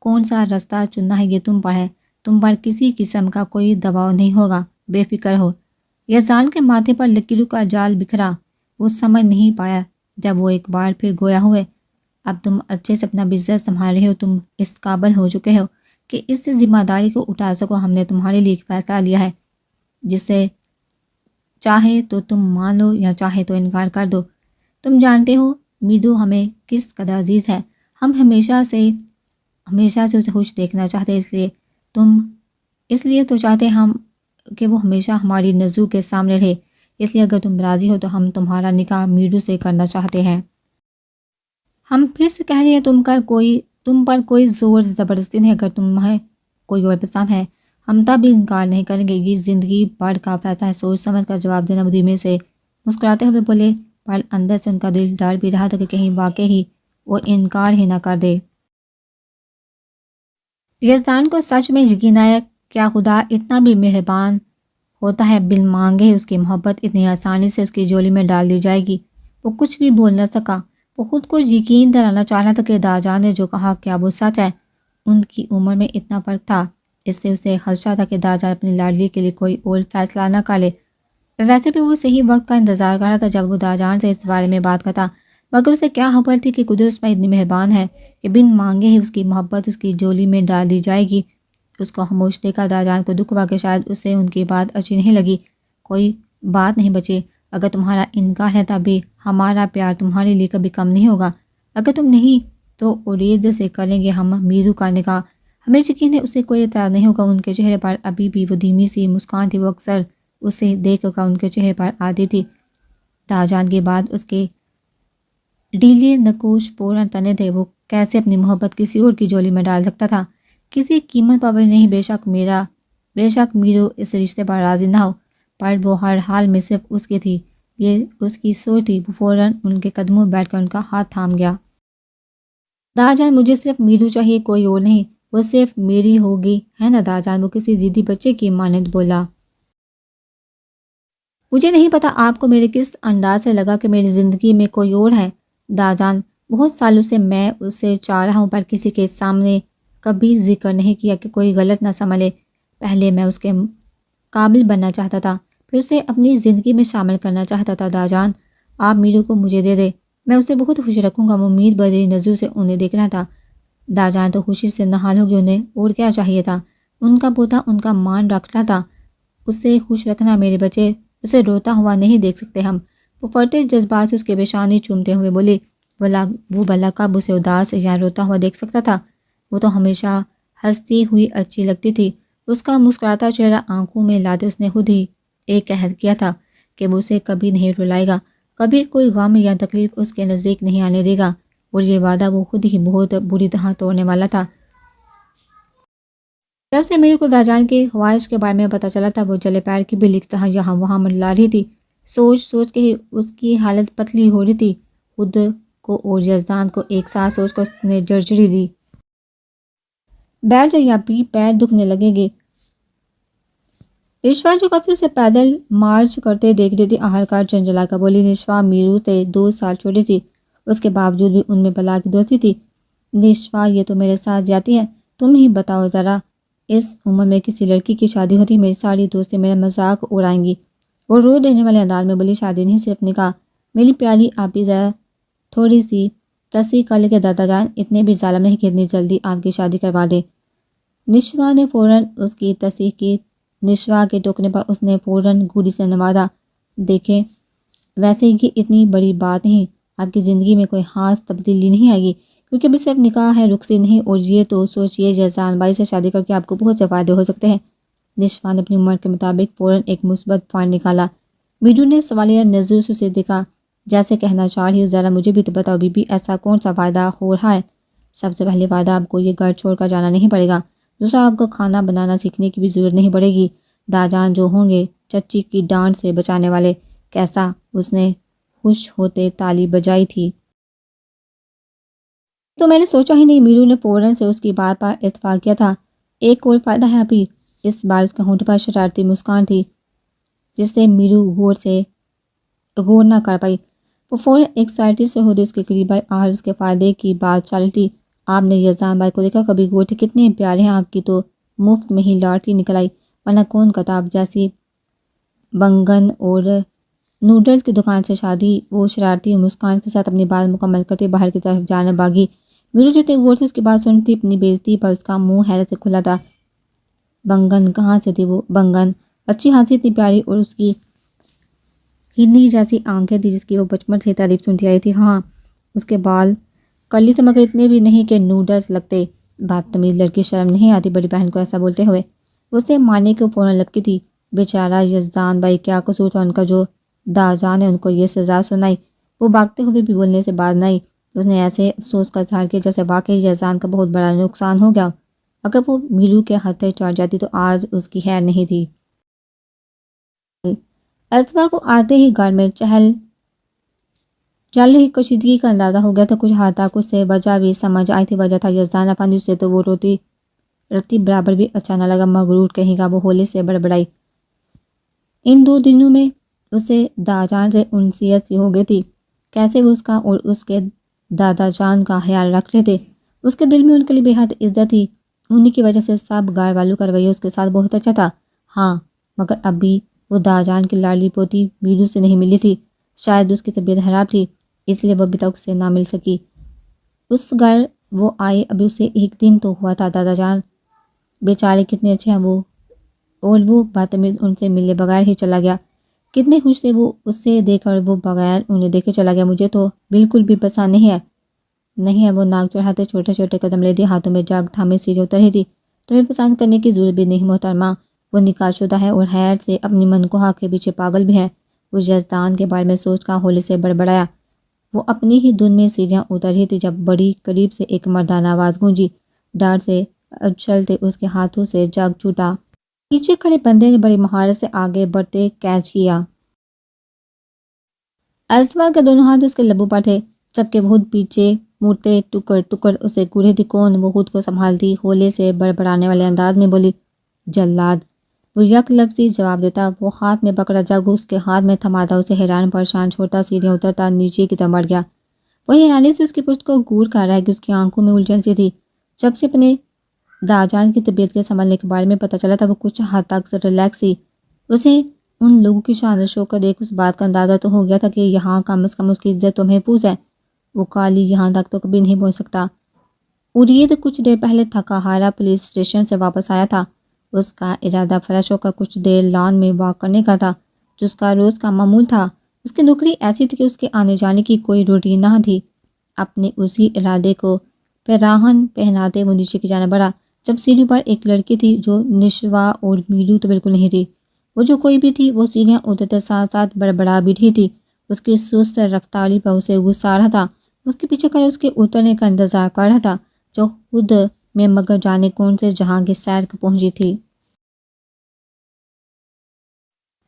کون سا راستہ چننا ہے یہ تم پر ہے۔ تم پر کسی قسم کا کوئی دباؤ نہیں ہوگا، بے فکر ہو۔ یزدان کے ماتھے پر لکیروں کا جال بکھرا۔ وہ سمجھ نہیں پایا جب وہ ایک بار پھر گویا ہوئے۔ اب تم اچھے سے اپنا بزنس سنبھال رہے ہو، تم اس قابل ہو چکے ہو کہ اس سے ذمہ داری کو اٹھا سکو۔ ہم نے تمہارے لیے ایک فیصلہ لیا ہے، جسے چاہے تو تم مان لو یا چاہے تو انکار کر دو۔ تم جانتے ہو میرو ہمیں کس قدر عزیز ہے، ہم ہمیشہ سے اسے خوش دیکھنا چاہتے، اس لیے تو چاہتے ہم کہ وہ ہمیشہ ہماری نظروں کے سامنے رہے۔ اس لیے اگر تم راضی ہو تو ہم تمہارا نکاح میرو سے کرنا چاہتے ہیں۔ ہم پھر سے کہہ رہے ہیں تم پر کوئی زور زبردستی نہیں، اگر تمہیں کوئی اور پسند ہے ہم تب بھی انکار نہیں کریں گے، یہ زندگی بھر کا فیصلہ ہے۔ سوچ سمجھ کر جواب دینا، مدیمے سے مسکراتے ہوئے بولے، پر اندر سے ان کا دل ڈر بھی رہا تھا کہ کہیں واقعی وہ انکار ہی نہ کر دے۔ یزدان کو سچ میں یقین آیا، کیا خدا اتنا بھی مہربان ہوتا ہے، بل مانگے اس کی محبت اتنی آسانی سے اس کی جولی میں ڈال دی جائے گی۔ وہ کچھ بھی بول نہ سکا، وہ خود کو یقین دلانا چاہ رہا تھا کہ داجان نے جو کہا کیا وہ سچ ہے۔ ان کی عمر میں اتنا فرق تھا، اس سے اسے خدشہ تھا کہ داجان اپنی لاڈلی کے لیے کوئی اور فیصلہ نہ کر لے۔ ویسے بھی وہ صحیح وقت کا انتظار کر رہا تھا جب وہ داجان سے اس بارے میں بات کرتا، مگر اسے کیا خبر تھی کہ قدرت اس پر اتنی مہربان ہے کہ بن مانگے ہی اس کی محبت اس کی جولی میں ڈال دی جائے گی۔ اس کو خاموش دیکھا داجان کو دکھ ہوا کہ شاید اسے ان کی بات اچھی نہیں لگی۔ کوئی بات نہیں بچے، اگر تمہارا انکار ہے تب بھی ہمارا پیار تمہارے لیے کبھی کم نہیں ہوگا۔ اگر تم نہیں تو ارید سے کریں گے ہم میرو کا نکاح۔ ہمیں یقین ہے اسے کوئی اعتراض نہیں ہوگا۔ ان کے چہرے پر ابھی بھی وہ دھیمی سی مسکان تھی، وہ اکثر اسے دیکھ کر ان کے چہرے پر آتی تھی۔ داجان کے بعد اس کے ڈیلے نقوش پورن تنے تھے، وہ کیسے اپنی محبت کسی اور کی جولی میں ڈال سکتا تھا؟ کسی قیمت پر نہیں، بے شک میرو اس رشتے پر راضی نہ ہو، پر وہ ہر حال میں صرف اس کی تھی، یہ اس کی سوچ تھی۔ وہ فوراً ان کے قدموں میں بیٹھ کر ان کا ہاتھ تھام گیا۔ داجان مجھے صرف میرو چاہیے، کوئی اور نہیں، وہ صرف میری ہوگی، ہے نا داجان؟ وہ کسی ضدی بچے کی مانند بولا۔ مجھے نہیں پتا آپ کو میرے کس انداز سے لگا کہ میری زندگی میں کوئی اور ہے داجان۔ بہت سالوں سے میں اسے چاہ رہا ہوں، پر کسی کے سامنے کبھی ذکر نہیں کیا کہ کوئی غلط نہ سمجھے۔ پہلے میں اس کے قابل بننا چاہتا تھا، پھر اسے اپنی زندگی میں شامل کرنا چاہتا تھا۔ داجان آپ میرو کو مجھے دے دے، میں اسے بہت خوش رکھوں گا۔ وہ امید بھری نظروں سے انہیں دیکھ رہا تھا۔ داجان تو خوشی سے نہال ہو گئی، انہیں اور کیا چاہیے تھا؟ ان کا پوتا ان کا مان رکھ رہا تھا۔ اسے خوش رکھنا میرے بچے، اسے روتا ہوا نہیں دیکھ سکتے ہم۔ وہ پڑتے جذبات سے اس کے پیشانی چومتے ہوئے بولے، وہ بلا کب اسے اداس یا روتا ہوا دیکھ سکتا تھا؟ وہ تو ہمیشہ ہنستی ہوئی اچھی لگتی تھی۔ اس کا مسکراتا چہرہ آنکھوں میں لاتے اس نے خود ہی ایک عہد کیا تھا کہ وہ اسے کبھی نہیں رلائے گا، کبھی کوئی غم یا تکلیف اس کے نزدیک نہیں آنے دے گا، اور یہ وعدہ وہ خود ہی بہت بری طرح توڑنے والا تھا۔ جب سے میرے کو داجان کے خواہش کے بارے میں پتہ چلا تھا، وہ چلے پیر کی بلی کی طرح یہاں وہاں منڈلا رہی تھی۔ سوچ کے ہی اس کی حالت پتلی ہو رہی تھی۔ خود کو اور یزدان کو ایک ساتھ سوچ کر اس نے جرجری دی، بیٹھ جا یا بھی پیر دکھنے لگے گے۔ نشوا جو کبھی اسے پیدل مارچ کرتے دیکھ رہی تھی، آخرکار جھنجھلا کر بولی۔ نشوا میرو سے 2 سال چھوٹی تھی، اس کے باوجود بھی ان میں بلا کی دوستی تھی۔ نشوا یہ تو میرے ساتھ زیادتی ہے، تم ہی بتاؤ ذرا، اس عمر میں کسی لڑکی کی شادی ہوتی، میری ساری دوستیں میرا مذاق اڑائیں گی۔ وہ رو دینے والے انداز میں بولی، شادی نہیں صرف نکاح۔ میری پیاری آپ بھی ذرا تھوڑی سی تصحیح کر لے کے دادا جان، اتنے بھی ظالم نہیں کہ اتنی جلدی آپ کی شادی کروا دے۔ نشوا نے فوراً اس کی تصحیح کی۔ نشوا کے ٹوکنے پر اس نے فوراً گھوڑی سے نوازا، دیکھیں ویسے ہی اتنی بڑی بات نہیں، آپ کی زندگی میں کوئی خاص تبدیلی نہیں آئے گی، کیونکہ ابھی صرف نکاح ہے، رخصتی نہیں۔ اور یہ تو سوچئے جیسان بائی سے شادی کر کے آپ کو بہت سے فائدے ہو سکتے ہیں۔ نشوا نے اپنی عمر کے مطابق فوراً ایک مثبت پوائنٹ نکالا۔ میرو نے سوالیہ نظروں سے اسے دیکھا، جیسے کہنا چاہ رہی ہو، ذرا مجھے بھی تو بتاؤ بی بی، ایسا کون سا فائدہ ہو رہا ہے؟ سب سے پہلے فائدہ، آپ کو یہ گھر چھوڑ کر جانا نہیں پڑے گا۔ دوسرا، آپ کو کھانا بنانا سیکھنے کی بھی ضرورت نہیں پڑے گی۔ داجان جو ہوں گے چچی کی ڈانٹ سے بچانے والے۔ کیسا؟ اس نے خوش ہوتے تالی بجائی تھی۔ تو میں نے سوچا ہی نہیں۔ میرو نے فوراً سے اس کی بات پر اتفاق کیا تھا۔ ایک اور فائدہ ہے ابھی۔ اس بار اس کے ہونٹ پر شرارتی مسکان تھی، جس سے میرو غور نہ کر پائی۔ وہ فوراً ایکسائٹڈ سے ہودے اس کے قریب آئی، اور اس کے فائدے کی بات چل تھی۔ آپ نے یزدان بھائی کو دیکھا؟ کبھی غور تھے، کتنے پیارے ہیں، آپ کی تو مفت میں ہی لاٹری نکل آئی، ورنہ کون کتاب جیسی بنگن اور نوڈلز کی دکان سے شادی۔ وہ شرارتی مسکان کے ساتھ اپنی بات مکمل کرتے باہر کی طرف جانے بھاگی۔ میرو جو غور سے اس کی بات سنتی، اپنی بےعزتی پر اس کا منہ حیرت سے کھلا تھا۔ بنگن کہاں سے تھی وہ؟ بنگن اچھی ہنسی، اتنی پیاری، اور اس کی ہرنی جیسی آنکھیں تھی جس کی وہ بچپن سے تعریف سنتی آئی تھی۔ ہاں، اس کے بال کرلی تھے، مگر اتنے بھی نہیں کہ نوڈلز لگتے۔ بدتمیز لڑکی، شرم نہیں آتی بڑی بہن کو ایسا بولتے ہوئے؟ اسے مارنے کو فوراً لپکی تھی۔ بیچارہ یزدان بھائی، کیا قصور تھا ان کا جو داجان نے ان کو یہ سزا سنائی؟ وہ بھاگتے ہوئے بھی بولنے سے باز نہیں۔ اس نے ایسے افسوس کا اظہار کیا جیسے واقعی یزدان کا بہت بڑا نقصان ہو گیا۔ اگر وہ میرو کے ہاتھیں چڑھ جاتی تو آج اس کی خیر نہیں تھی۔ ارطغرل کو آتے ہی گھر میں چل رہی کشیدگی کا اندازہ ہو گیا تھا۔ کچھ حد تک اسے وجہ بھی سمجھ آئی تھی۔ وجہ تھا یزدان افندی، اسے تو وہ رتی برابر بھی اچھا نہ لگا۔ مغرور کہیں گا، وہ ہولے سے بڑبڑائی۔ ان 2 دنوں میں اسے داجان سے انسیت سی ہو گئی تھی۔ کیسے وہ اس کا اور اس کے دادا جان کا خیال رکھ رہے تھے۔ اس کے دل میں ان کے لیے بے حد عزت تھی، انہی کی وجہ سے سب گھر والوں کا رویہ اس کے ساتھ بہت اچھا تھا۔ ہاں مگر اب بھی وہ دادا جان کی لاڈلی پوتی بیدو سے نہیں ملی تھی، شاید اس کی طبیعت خراب تھی اس لیے وہ ابھی تک اسے نہ مل سکی۔ اس گھر وہ آئے ابھی اسے ایک دن تو ہوا تھا۔ دادا جان بیچارے کتنے اچھے ہیں وہ، اور وہ بدتمیز ان سے ملے بغیر ہی چلا گیا۔ کتنے خوش تھے وہ اسے دیکھ کر، وہ بغیر انہیں دیکھے چلا گیا۔ مجھے تو بالکل بھی پسند نہیں ہے وہ ناک چڑھاتے چھوٹے چھوٹے قدم لیتی، ہاتھوں میں جگ تھامے سیڑھی اتر رہی تھی۔ تمہیں پسند کرنے کی ضرورت بھی نہیں محترمہ، وہ نکاح شدہ ہے اور خیر سے اپنی منکوہا کے پیچھے پاگل بھی ہے۔ وہ یزدان کے بارے میں سوچ کر ہولے سے بڑبڑایا۔ وہ اپنی ہی دھن میں سیڑھیاں اتر رہی تھی جب بڑی قریب سے ایک مردانہ آواز گونجی۔ ڈر سے اچھلتے اس کے ہاتھوں سے جگ چھوٹا۔ پیچھے کھڑے بندے نے بڑی مہارت سے آگے بڑھتے کیچ کیا۔ اسور کے دونوں ہاتھ اس کے لبوں پر تھے، جبکہ وہ خود پیچھے مڑتے ٹکر ٹکر اسے گورے تھی۔ کون؟ وہ خود کو سنبھالتی ہولے سے بڑبڑانے والے انداز میں بولی، جلاد۔ وہ یک لفظی جواب دیتا۔ وہ ہاتھ میں پکڑا جگ اس کے ہاتھ میں تھما تھا۔ اسے حیران پریشان چھوڑتا سیڑھیاں اترتا نیچے کی طرف بڑھ گیا۔ وہ حیرانی سے اس کی پشت کو گور کر رہا ہے کہ اس کی آنکھوں میں الجھن سی تھی۔ جب سے اپنے داجان کی طبیعت کے سنبھلنے کے بارے میں پتہ چلا تھا وہ کچھ حد تک ریلیکس تھی۔ اسے ان لوگوں کی شان و شوکت دیکھ اس بات کا اندازہ تو ہو گیا تھا کہ یہاں کم از کم اس کی عزت تو محفوظ ہے۔ وہ کالی یہاں تک تو کبھی نہیں پہنچ سکتا۔ ارید کچھ دیر پہلے تھکا ہارا پولیس اسٹیشن سے واپس آیا تھا۔ اس کا ارادہ فریش ہو کر کچھ دیر لان میں واک کرنے کا تھا جو اس کا روز کا معمول تھا۔ اس کی نوکری ایسی تھی کہ اس کے آنے جانے کی کوئی روٹین نہ تھی۔ اپنے اسی ارادے کو پیراہن پہناتے وہ نیچے کی جانب بڑھا جب سیڑھیوں پر ایک لڑکی تھی جو نشوا اور میرو تو بالکل نہیں تھی۔ وہ جو کوئی بھی تھی وہ سیڑھیاں اترتے ساتھ ساتھ بڑبڑا بھی رہی تھی۔ اس کی سست رفتاری پر اسے غصہ آ رہا تھا۔ اس کے پیچھے کھڑے اس کے اترنے کا انتظار کر رہا تھا جو خود میں مگر جانے کون سے جہاں کی سیر کو پہنچی تھی۔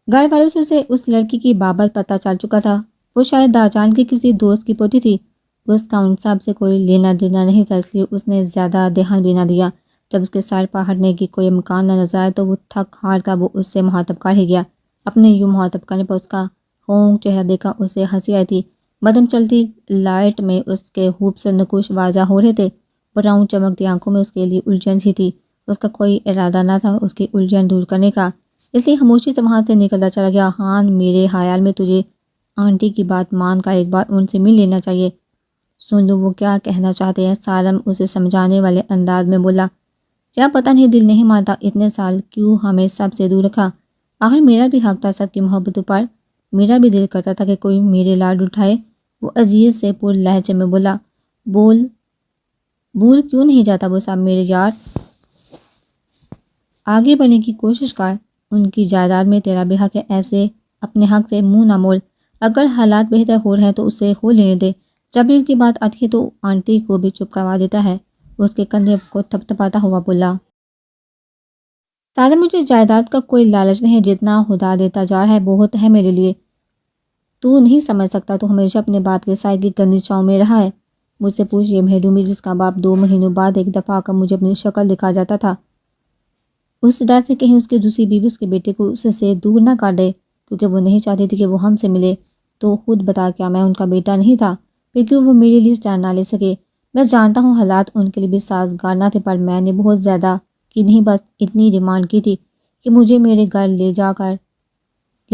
گھر والوں سے اسے اس لڑکی کی بابت پتہ چل چکا تھا۔ وہ شاید داجان کی کسی دوست کی پوتی تھی۔ اس کا ان سب سے کوئی لینا دینا نہیں تھا، اس لیے اس نے زیادہ دھیان بھی نہ دیا۔ جب اس کے سر پر ہٹنے کی کوئی امکان نہ نظر آیا تو وہ تھک ہار کر وہ اس سے مخاطب کر ہی گیا۔ اپنے یوں مخاطب کرنے پر اس کا خونک چہرہ دیکھا اسے ہنسی آئی تھی۔ مدھم چلتی لائٹ میں اس کے خوبصورت نقوش واضح ہو رہے تھے۔ براؤن چمکتی آنکھوں میں اس کے لیے الجھن سی تھی۔ اس کا کوئی ارادہ نہ تھا اس کی الجھن دور کرنے کا، اس لیے خاموشی سے وہاں سے نکلتا چلا گیا۔ ہاں میرے خیال میں تجھے آنٹی کی بات مان کر ایک بار ان سے مل لینا چاہیے۔ سن لو وہ کیا کہنا چاہتے ہیں، سالم اسے سمجھانے والے انداز میں بولا۔ کیا پتہ نہیں دل نہیں مانتا، اتنے سال کیوں ہمیں سب سے دور رکھا؟ آخر میرا بھی حق تھا سب کی محبتوں پر، میرا بھی دل کرتا تھا کہ کوئی میرے لاڈ اٹھائے۔ وہ عزیز سے پر لہجے میں بولا۔ بھول کیوں نہیں جاتا وہ سب میرے یار؟ آگے بڑھنے کی کوشش کر، ان کی جائیداد میں تیرا بھی حق ہے، ایسے اپنے حق سے منہ نہ مول۔ اگر حالات بہتر ہو رہے ہیں تو اسے ہو لینے دے، جب بھی ان کی بات آتی ہے تو آنٹی کو بھی چپ کروا دیتا ہے۔ اس کے کندھے کو تھپتھپاتا ہوا بولا۔ سالم مجھے جائیداد کا کوئی لالچ نہیں، جتنا خدا دیتا جا رہا ہے بہت ہے میرے لیے۔ تو نہیں سمجھ سکتا، تو ہمیشہ اپنے باپ کے سائے کی گندی چھاؤں میں رہا ہے۔ مجھ سے پوچھ یہ محرومی جس کا باپ 2 مہینوں بعد ایک دفعہ آ کر مجھے اپنی شکل دکھا جاتا تھا، اس ڈر سے کہیں اس کی دوسری بیوی اس کے بیٹے کو اس سے دور نہ کر دے، کیونکہ وہ نہیں چاہتی تھی کہ وہ ہم سے ملے۔ تو خود بتا کیا میں ان کا بیٹا نہیں تھا؟ پھر کیوں وہ میرے لیے اسٹینڈ نہ لے سکے؟ میں جانتا ہوں حالات ان کے لیے بھی سازگار نہ تھے، پر میں نے بہت زیادہ کی نہیں، بس اتنی ڈیمانڈ کی تھی کہ مجھے میرے گھر لے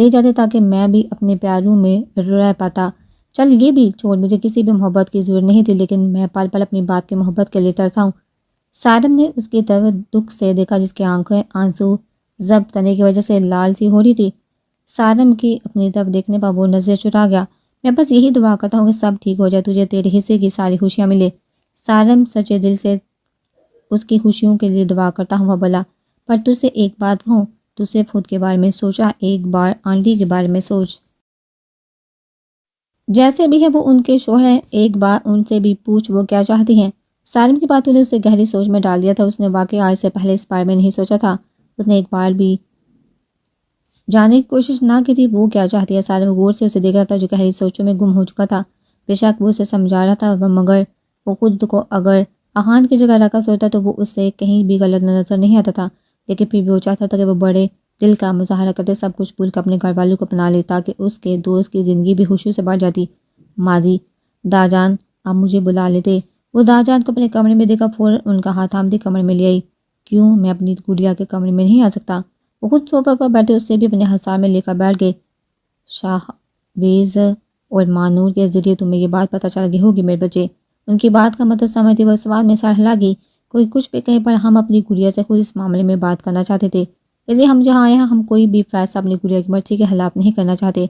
جاتے تاکہ میں بھی اپنے پیاروں میں رہ پاتا۔ چل یہ بھی چھوڑ، مجھے کسی بھی محبت کی ضرورت نہیں تھی، لیکن میں پل پل اپنی باپ کی محبت کے لیے ترسا ہوں۔ سالم نے اس کی طرف دکھ سے دیکھا جس کی آنکھیں آنسو ضبط کرنے کی وجہ سے لال سی ہو رہی تھی۔ سالم کی اپنی طرف دیکھنے پر وہ نظر چرا گیا۔ میں بس یہی دعا کرتا ہوں کہ سب ٹھیک ہو جائے، تجھے تیرے حصے کی ساری خوشیاں ملے۔ سالم سچے دل سے اس کی خوشیوں کے لیے دعا کرتا ہوا بولا۔ پر تجھ سے ایک بات کہوں، تو صرف خود کے بارے میں سوچا، ایک بار آنٹی کے بارے میں سوچ۔ جیسے بھی ہے وہ ان کے شوہر ہیں، ایک بار ان سے بھی پوچھ وہ کیا چاہتی ہیں۔ سالم کی باتوں نے اسے گہری سوچ میں ڈال دیا تھا۔ اس نے واقعی آج سے پہلے اس بارے میں نہیں سوچا تھا۔ اس نے ایک بار بھی جاننے کی کوشش نہ کی تھی وہ کیا چاہتی ہے۔ سالم غور سے اسے دیکھ رہا تھا جو گہری سوچوں میں گم ہو چکا تھا۔ بے شک وہ اسے سمجھا رہا تھا، مگر وہ خود کو اگر آہان کی جگہ رکھا سوچتا تو وہ اس سے کہیں بھی غلط نظر نہیں آتا تھا، لیکن پھر بھی وہ چاہتا تھا کہ وہ بڑے دل کا مظاہرہ کرتے، سب کچھ بھول کر اپنے گھر والوں کو اپنا لے تاکہ اس کے دوست کی زندگی بھی خوشیوں سے بڑھ جاتی۔ ماضی داجان آپ مجھے بلا لیتے۔ وہ داجان کو اپنے کمرے میں دیکھا، فوراً ان کا ہاتھ تھام کمرے میں لے آئی۔ کیوں میں اپنی گڑیا کے کمرے میں نہیں آ سکتا؟ وہ خود صوفے پر بیٹھے اس سے بھی اپنے ہثار میں لے کر بیٹھ گئے۔ شاہویز اور مانور کے ذریعے تمہیں یہ بات پتہ چل گئی ہوگی میرے بچے۔ ان کی بات کا مطلب سمجھتے وہ سوال میں سر ہلا گئی۔ کوئی کچھ بھی کہے پر ہم اپنی گڑیا سے خود اس معاملے میں بات کرنا چاہتے تھے، اس لیے ہم جہاں آئے ہیں ہم کوئی بھی فیصلہ اپنی گڑیا کی مرضی کے خلاف نہیں کرنا چاہتے۔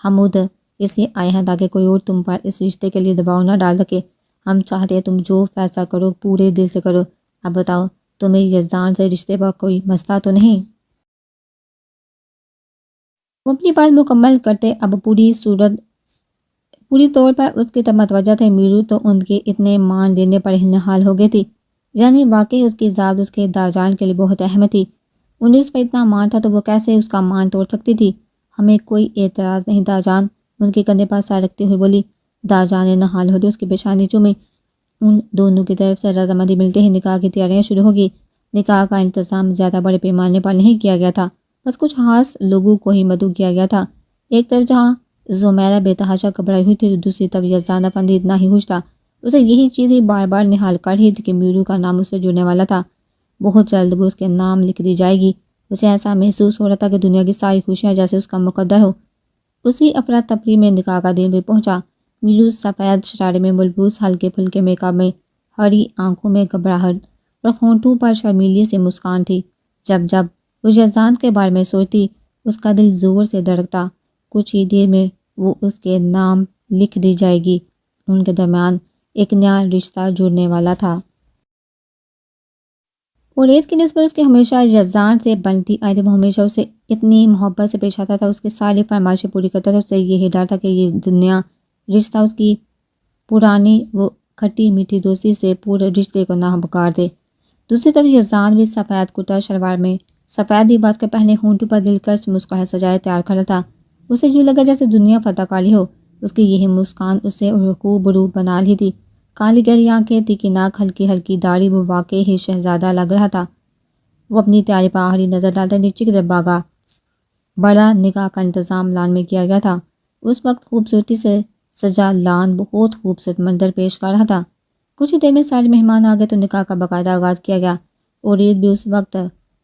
ہم خود اس لیے آئے ہیں تاکہ کوئی اور تم پر اس رشتے کے لیے دباؤ نہ ڈال سکے۔ ہم چاہتے ہیں تم جو فیصلہ کرو پورے دل سے کرو۔ اب بتاؤ تمہیں یزدان سے رشتے پر کوئی مسئلہ تو نہیں؟ وہ اپنی بات مکمل کرتے اب پوری طور پر اس کی طرف متوجہ تھے۔ میرو تو ان کے اتنے مان لینے پر نہال ہو گئی تھی، یعنی واقعی اس کی ذات اس کے داجان کے لیے بہت اہم تھی۔ انہیں اس پر اتنا مان تھا تو وہ کیسے اس کا مان توڑ سکتی تھی؟ ہمیں کوئی اعتراض نہیں داجان، ان کے کندھے پر سر رکھتے ہوئے بولی۔ داجان نے نہال ہوتے اس کی پیشانی چومی۔ ان دونوں کی طرف سے رضامندی ملتے ہی نکاح کی تیاریاں شروع ہوگی۔ نکاح کا انتظام زیادہ بڑے پیمانے پر نہیں کیا گیا تھا، بس کچھ خاص لوگوں کو ہی مدعو کیا گیا تھا۔ ایک طرف جہاں زمیرہ بے تحاشا گھبرائی ہوئی تھی تو دوسری طرف یزدان افندی اتنا ہی خوش تھا۔ اسے یہی چیز ہی بار بار نہال کر رہی تھی کہ میرو کا نام اس سے جڑنے والا تھا۔ بہت جلد وہ اس کے نام لکھ دی جائے گی۔ اسے ایسا محسوس ہو رہا تھا کہ دنیا کی ساری خوشیاں جیسے اس کا مقدر ہو۔ اسی افراتفری میں نکاح کا دن بھی پہنچا۔ میرو سفید شرارے میں ملبوس، ہلکے پھلکے میک اپ میں، ہری آنکھوں میں گھبراہٹ اور ہونٹوں پر شرمیلی سے مسکان تھی۔ جب وہ یزدان کے بارے میں سوچتی اس کا دل زور سے دھڑکتا۔ کچھ ہی دیر میں وہ اس کے نام لکھ دی جائے گی۔ ان کے درمیان ایک نیا رشتہ جڑنے والا تھا۔ اور عید کی نسبت اس کی ہمیشہ یزدان سے بنتی آئی تھی۔ وہ ہمیشہ اسے اتنی محبت سے پیش آتا تھا، اس کی ساری فرمائشیں پوری کرتا تھا۔ اس سے یہی ڈر تھا کہ یہ دنیا رشتہ اس کی پرانی وہ کھٹی میٹھی دوستی سے پورے رشتے کو نہ بگاڑ دے۔ دوسری طرف یزدان بھی سفید کرتا شلوار میں، سفید لباس کے پہنے، ہونٹوں پر دلکش مسکراہٹ سجائے تیار کھڑا تھا۔ اسے یوں لگا جیسے دنیا فتح کر لی ہو۔ اس کی یہی مسکان اسے روبرو بنا لی تھی۔ کالی گہری آنکھیں، تیکھی ناک، ہلکی ہلکی داڑھی، وہ واقعی ہی شہزادہ لگ رہا تھا۔ وہ اپنی تیاری پر آخری نظر ڈالتا نیچے کی طرف بھاگا۔ بڑا نکاح کا انتظام لان میں کیا گیا تھا۔ اس وقت خوبصورتی سے سجا لان بہت خوبصورت منظر پیش کر رہا تھا۔ کچھ ہی دیر میں سارے مہمان آ گئے تو نکاح کا باقاعدہ آغاز کیا گیا۔ اور عید بھی اس وقت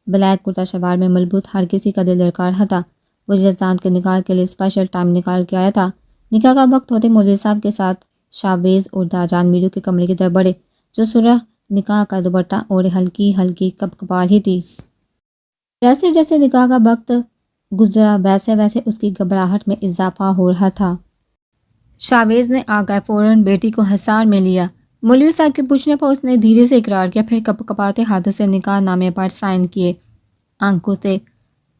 بلیک کرتا شلوار میں ملبوس، ہر کسی کا دل دھڑکا رہا تھا۔ وہ یزدان کے نکاح کے لیے اسپیشل ٹائم نکال کے آیا تھا۔ نکاح کا وقت ہوتے مولوی صاحب کے ساتھ شاہویز اور داجان میرو کے کمرے کی طرف بڑھے، جو سرخ نکاح کا دوپٹہ اور ہلکی ہلکی کپکپا رہی تھی۔ جیسے جیسے نکاح کا وقت گزرا ویسے ویسے اس کی گھبراہٹ میں اضافہ ہو رہا تھا۔ شاہویز نے آ کر فوراً بیٹی کو حصار میں لیا۔ مولوی صاحب کے پوچھنے پر اس نے دھیرے سے اقرار کیا، پھر کپکپاتے ہاتھوں سے نکاح نامے پر سائن کیے۔ آنکھوں سے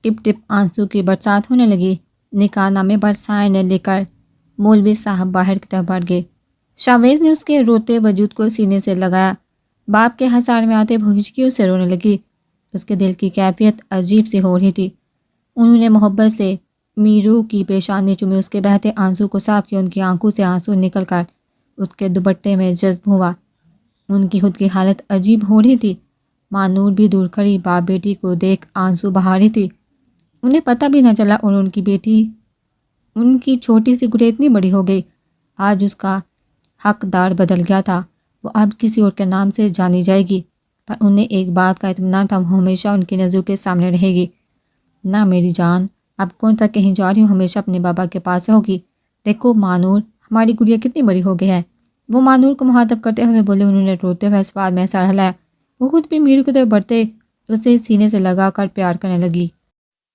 ٹپ ٹپ آنسو کی برسات ہونے لگی۔ نکاح نامے پر سائن لے کر مولوی صاحب باہر کی طرف بڑھ گئے۔ شاہویز نے اس کے روتے وجود کو سینے سے لگایا۔ باپ کے حصار میں آتے وہ ہچکیوں سے رونے لگی۔ اس کے دل کی کیفیت عجیب سی ہو رہی تھی۔ انہوں نے محبت سے میرو کی پیشانی چومی، اس کے بہتے آنسو کو صاف کیا۔ ان کی آنکھوں سے آنسو نکل کر اس کے دوپٹے میں جذب ہوا۔ ان کی خود کی حالت عجیب ہو رہی تھی۔ مانور بھی دور کھڑی باپ بیٹی کو دیکھ آنسو بہا رہی تھی۔ انہیں پتہ بھی نہ چلا اور ان کی بیٹی، ان کی چھوٹی سی گڑیا اتنی بڑی ہو گئی۔ آج اس کا حقدار بدل گیا تھا، وہ اب کسی اور کے نام سے جانی جائے گی۔ پر انہیں ایک بات کا اطمینان تھا، وہ ہمیشہ ان کی نظروں کے سامنے رہے گی۔ نہ میری جان، اب کون تک کہیں جا رہی ہوں، ہمیشہ اپنے بابا کے پاس ہوگی۔ دیکھو مانور، ہماری گڑیا کتنی بڑی ہو گئی ہے۔ وہ مانور کو مخاطب کرتے ہوئے بولے۔ انہوں نے روتے ہوئے اس بات میں سر ہلایا۔ وہ خود بھی میرو کی طرف بڑھتے اسے سینے سے لگا کر پیار کرنے لگی۔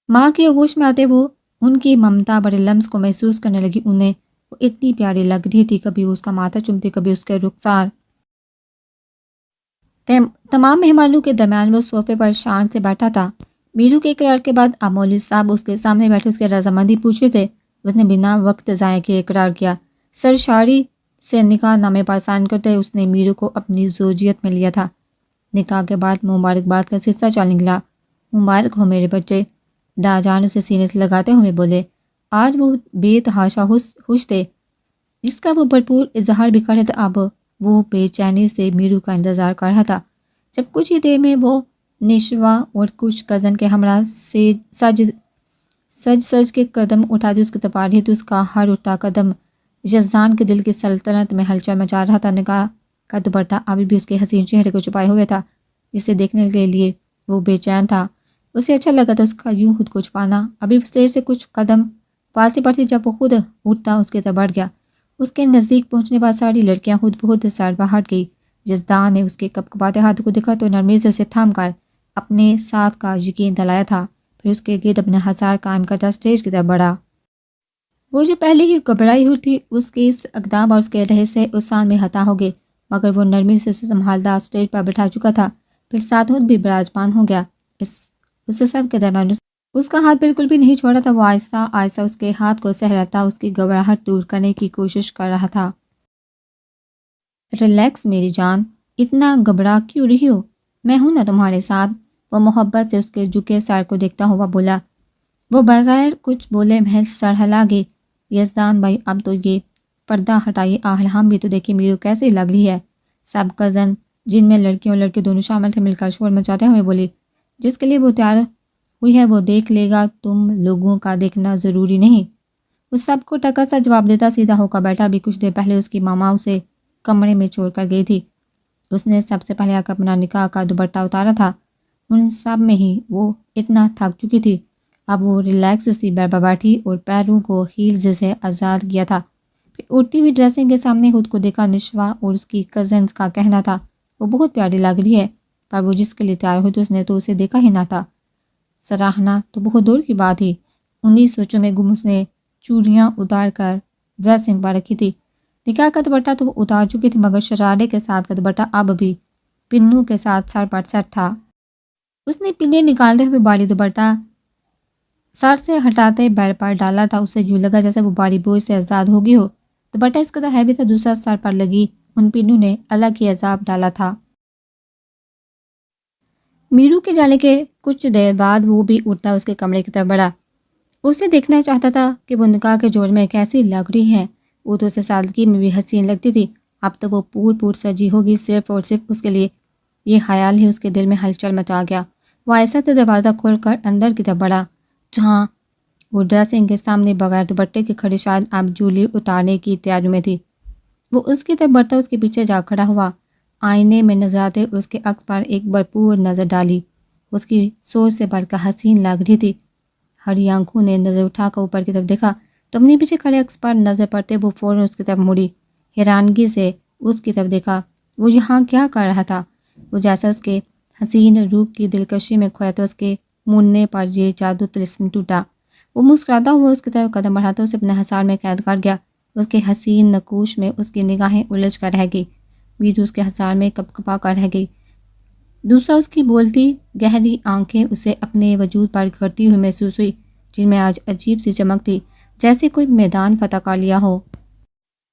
ماں کے ہوش میں آتے وہ ان کی ممتا بڑے لمس کو محسوس کرنے لگی۔ انہیں وہ اتنی پیاری لگ رہی تھی، کبھی وہ اس کا ماتھا چومتی، کبھی اس کے رخسار۔ تمام مہمانوں کے درمیان وہ صوفے پر شان سے بیٹھا تھا۔ میرو کے اقرار کے بعد اب مولوی صاحب اس کے سامنے بیٹھے اس کے رضامندی پوچھ رہے تھے۔ اس نے بنا وقت ضائع کیے اقرار کیا۔ سرشاری سے نکاح نامے پر سائن کرتے اس نے میرو کو اپنی زوجیت میں لیا تھا۔ نکاح کے بعد مبارکباد کا سلسلہ چل نکلا۔ مبارک ہو میرے بچے، داجان اسے سینے سے لگاتے ہوئے بولے۔ آج وہ بے تحاشا خوش تھے، جس کا وہ بھرپور اظہار بھی کر رہے تھے۔ اب وہ بے چینی سے میرو کا انتظار کر رہا تھا۔ جب کچھ ہی دیر میں وہ نشوا اور کچھ کزن کے ہمراہ سج کے قدم اٹھاتی اس کی طرف آ رہی تو اس کا ہر اٹھا قدم یزدان کے دل کی سلطنت میں ہلچل مچا رہا تھا۔ نکاح کا دوپٹہ ابھی بھی اس کے حسین چہرے کو چھپائے ہوئے تھا، جسے دیکھنے کے لیے وہ بے چین تھا۔ اسے اچھا لگا تھا اس کا یوں خود کو چھپانا۔ ابھی اسٹیج سے کچھ قدم پالسی پڑتی جب وہ خود اٹھتا اس کی طرف بڑھ گیا۔ اس کے نزدیک پہنچنے بعد ساری لڑکیاں خود بخود سائڈ پر ہٹ گئی۔ یزدان نے اس کے کپکپاتے ہاتھوں کو دیکھا تو نرمی سے اسے تھام کر اپنے ساتھ کا یقین دلایا تھا، پھر اس کے گرد اپنے حصار قائم کرتا اسٹیج کی طرف بڑھا۔ وہ جو پہلے ہی گھبرائی ہوئی تھی، اس کے اس اقدام اور اس کے لہجے سے اس سان میں ہتا ہو گئی، مگر وہ نرمی سے اسے سنبھالتا اسٹیج پر بٹھا چکا تھا، پھر ساتھ بھی براجمان ہو گیا۔ اسے سب کے درمیان اس کا ہاتھ بالکل بھی نہیں چھوڑا تھا۔ وہ آہستہ آہستہ اس کے ہاتھ کو سہلاتا اس کی گھبراہٹ دور کرنے کی کوشش کر رہا تھا۔ ریلیکس میری جان، اتنا گھبرا کیوں رہی ہو؟ میں ہوں نا تمہارے ساتھ، وہ محبت سے اس کے جھکے سر کو دیکھتا ہوا بولا۔ وہ بغیر کچھ بولے محض سر ہلا گئی۔ یزدان بھائی اب تو یہ پردہ ہٹائیے، آخر ہم بھی تو دیکھیں میرو کیسی لگ رہی ہے۔ سب کزن جن میں لڑکیوں اور لڑکے دونوں شامل تھے مل کر شور مچاتے ہوئے بولی، جس کے لیے وہ تیار ہوئی ہے وہ دیکھ لے گا، تم لوگوں کا دیکھنا ضروری نہیں۔ وہ سب کو ٹکا سا جواب دیتا سیدھا ہو کر بیٹھا۔ بھی کچھ دیر پہلے اس کی ماما اسے کمرے میں چھوڑ کر گئی تھی۔ اس نے سب سے پہلے آ کر اپنا نکاح کا دوپٹہ اتارا تھا۔ ان سب میں ہی وہ اتنا تھک چکی تھی، اب وہ ریلیکس سی بیڈ پر بیٹھی اور پیروں کو ہیلز سے آزاد کیا تھا۔ پھر اڑتی ہوئی ڈریسنگ کے سامنے خود کو دیکھا۔ نشوا اور اس کی کزنز کا کہنا تھا وہ بہت پیاری لگ رہی ہے، پر وہ جس کے لیے تیار ہوئی تو اس نے تو اسے دیکھا ہی نہ تھا۔ سراہنا تو بہت دور کی بات تھی۔ انہی سوچوں میں گم اس نے چوڑیاں اتار کر ڈریسنگ پر رکھی تھی۔ نکاح کا دوپٹہ تو وہ اتار چکی تھی، مگر شرارے کے ساتھ کا دوپٹہ اب بھی پنوں کے ساتھ سر پر سیٹ تھا۔ اس نے پنے نکالتے ہوئے باری دوپٹہ سر سے ہٹاتے بیڈ پر ڈالا تھا۔ اسے یوں لگا جیسے وہ باری بوجھ سے آزاد ہوگی ہو۔ دوپٹہ اس قدر ہیوی تھا، دوسرا سر پر لگی ان پنوں نے الگ ہی عذاب ڈالا تھا۔ میرو کے جانے کے کچھ دیر بعد وہ بھی اٹھتا اس کے کمرے کی طرف بڑھا۔ اسے دیکھنا چاہتا تھا کہ وہ نکاح کے جوڑ میں کیسی لگ رہی ہے۔ وہ تو اسے سادگی میں بھی حسین لگتی تھی، اب تو وہ پور سجی ہوگی صرف اور صرف اس کے لیے۔ یہ خیال ہی اس کے دل میں ہلچل مچا گیا۔ وہ ایسا سے دروازہ کھول کر اندر کی طرف بڑھا، جہاں وہ ڈریسنگ کے سامنے بغیر دوپٹے کے کھڑی شاید اب جولی اتارنے کی تیاری میں تھی۔ وہ اس کی طرف بڑھتا اس کے پیچھے جا کھڑا ہوا۔ آئینے میں نظر آتے اس کے عکس پر ایک بھرپور نظر ڈالی۔ اس کی سوچ سے بڑھ کر حسین لگ رہی تھی۔ ہری آنکھوں نے نظر اٹھا کر اوپر کی طرف دیکھا تو اپنے پیچھے کھڑے عکس پر نظر پڑتے وہ فوراً اس کی طرف مڑی، حیرانگی سے اس کی طرف دیکھا۔ وہ یہاں کیا کر رہا تھا؟ وہ جیسا اس کے حسین روپ کی دلکشی میں کھویا تو اس کے مننے پر یہ جادو طلسم ٹوٹا۔ وہ مسکراتا ہوا اس کی طرف قدم بڑھاتا اسے اپنے حصار میں قید کر گیا۔ اس کے حسین نقوش میں اس کی نگاہیں الجھ کر رہ گئی، بیچ اس کے حصار میں کپکپا کر رہ گئی۔ دوسرا اس کی بولتی گہری آنکھیں اسے اپنے وجود پر کرتی ہوئی محسوس ہوئی، جن میں آج عجیب سی چمک تھی، جیسے کوئی میدان فتح کر لیا ہو۔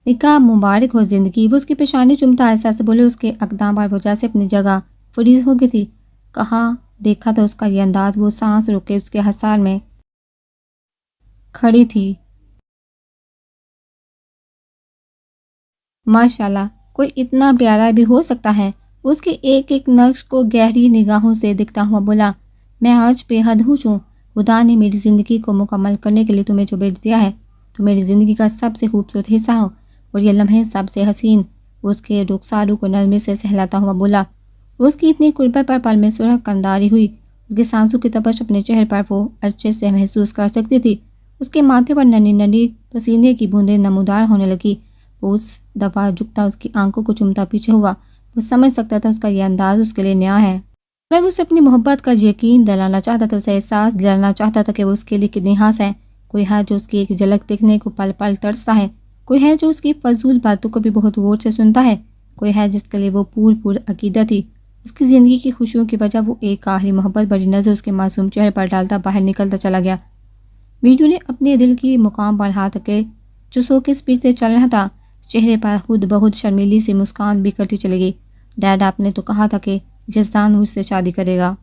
نکاح مبارک ہو زندگی، وہ اس کی پیشانی چومتا ایسا سے بولے۔ اس کے اقدام پر وہ جیسے اپنی جگہ فریز ہو گئی تھی۔ کہاں دیکھا تھا اس کا یہ انداز؟ وہ سانس روکے اس کے حصار میں کھڑی تھی۔ ماشاءاللہ، کوئی اتنا پیارا بھی ہو سکتا ہے؟ اس کے ایک ایک نقش کو گہری نگاہوں سے دیکھتا ہوا بولا۔ میں آج بے حد خوش ہوں، خدا نے میری زندگی کو مکمل کرنے کے لیے تمہیں جو بھیج دیا ہے، تو میری زندگی کا سب سے خوبصورت حصہ ہو اور یہ لمحے سب سے حسین۔ اس کے رخساروں کو نرمی سے سہلاتا ہوا بولا۔ اس کی اتنی قربت پر پل میں سرخ انداری ہوئی، اس کے سانسوں کی تپش اپنے چہرے پر وہ اچھے سے محسوس کر سکتی تھی۔ اس کے ماتھے پر ننھی ننھی پسینے کی بوندیں نمودار ہونے لگی۔ وہ اس دفعہ جھکتا اس کی آنکھوں کو چومتا پیچھے ہوا۔ وہ سمجھ سکتا تھا اس کا یہ انداز اس کے لیے نیا ہے۔ اگر وہ اسے اپنی محبت کا یقین دلانا چاہتا تھا، اسے احساس دلانا چاہتا تھا کہ وہ اس کے لیے کتنی خاص ہے۔ کوئی ہے جو اس کی ایک جھلک دیکھنے کو پل پل ترستا ہے، کوئی ہے جو اس کی فضول باتوں کو بھی بہت غور سے سنتا ہے، کوئی ہے جس کے لیے وہ پور عقیدہ تھی۔ اس کی زندگی کی خوشیوں کی وجہ وہ ایک آخری محبت بڑی نظر اس کے معصوم چہرے پر ڈالتا باہر نکلتا چلا گیا۔ میجو نے اپنے دل کی مقام پر ہاتھ رکھے جو سو کی سپیڈ سے چل رہا تھا، چہرے پر خود بہت شرمیلی سی مسکان بکھرتی چلی گئی۔ ڈیڈ، آپ نے تو کہا تھا کہ یزدان مجھ سے شادی کرے گا،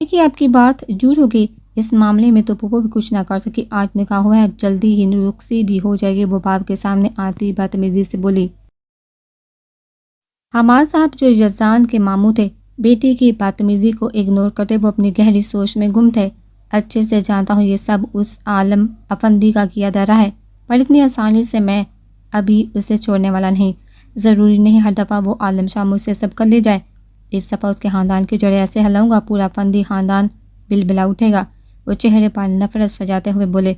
لیکن آپ کی بات جھوٹ ہوگی۔ اس معاملے میں تو پھوپھو بھی کچھ نہ کر سکی۔ آج نکاح ہوا ہے، جلدی ہی رخصتی بھی ہو جائے گی، وہ باپ کے سامنے آتی بدتمیزی سے بولی۔ حماد صاحب جو یزدان کے ماموں تھے، بیٹی کی بدتمیزی کو اگنور کرتے وہ اپنی گہری سوچ میں گم تھے۔ اچھے سے جانتا ہوں یہ سب اس عالم افندی کا کیا دھرا ہے، پر اتنی آسانی سے میں ابھی اسے چھوڑنے والا نہیں۔ ضروری نہیں ہر دفعہ وہ عالم شاہ مجھ سے سب کر لے جائے۔ اس دفعہ اس کے خاندان کی جڑیں ایسے ہلاؤں گا پورا فندی خاندان بلبلا اٹھے گا۔ وہ چہرے پر نفرت سجاتے ہوئے بولے۔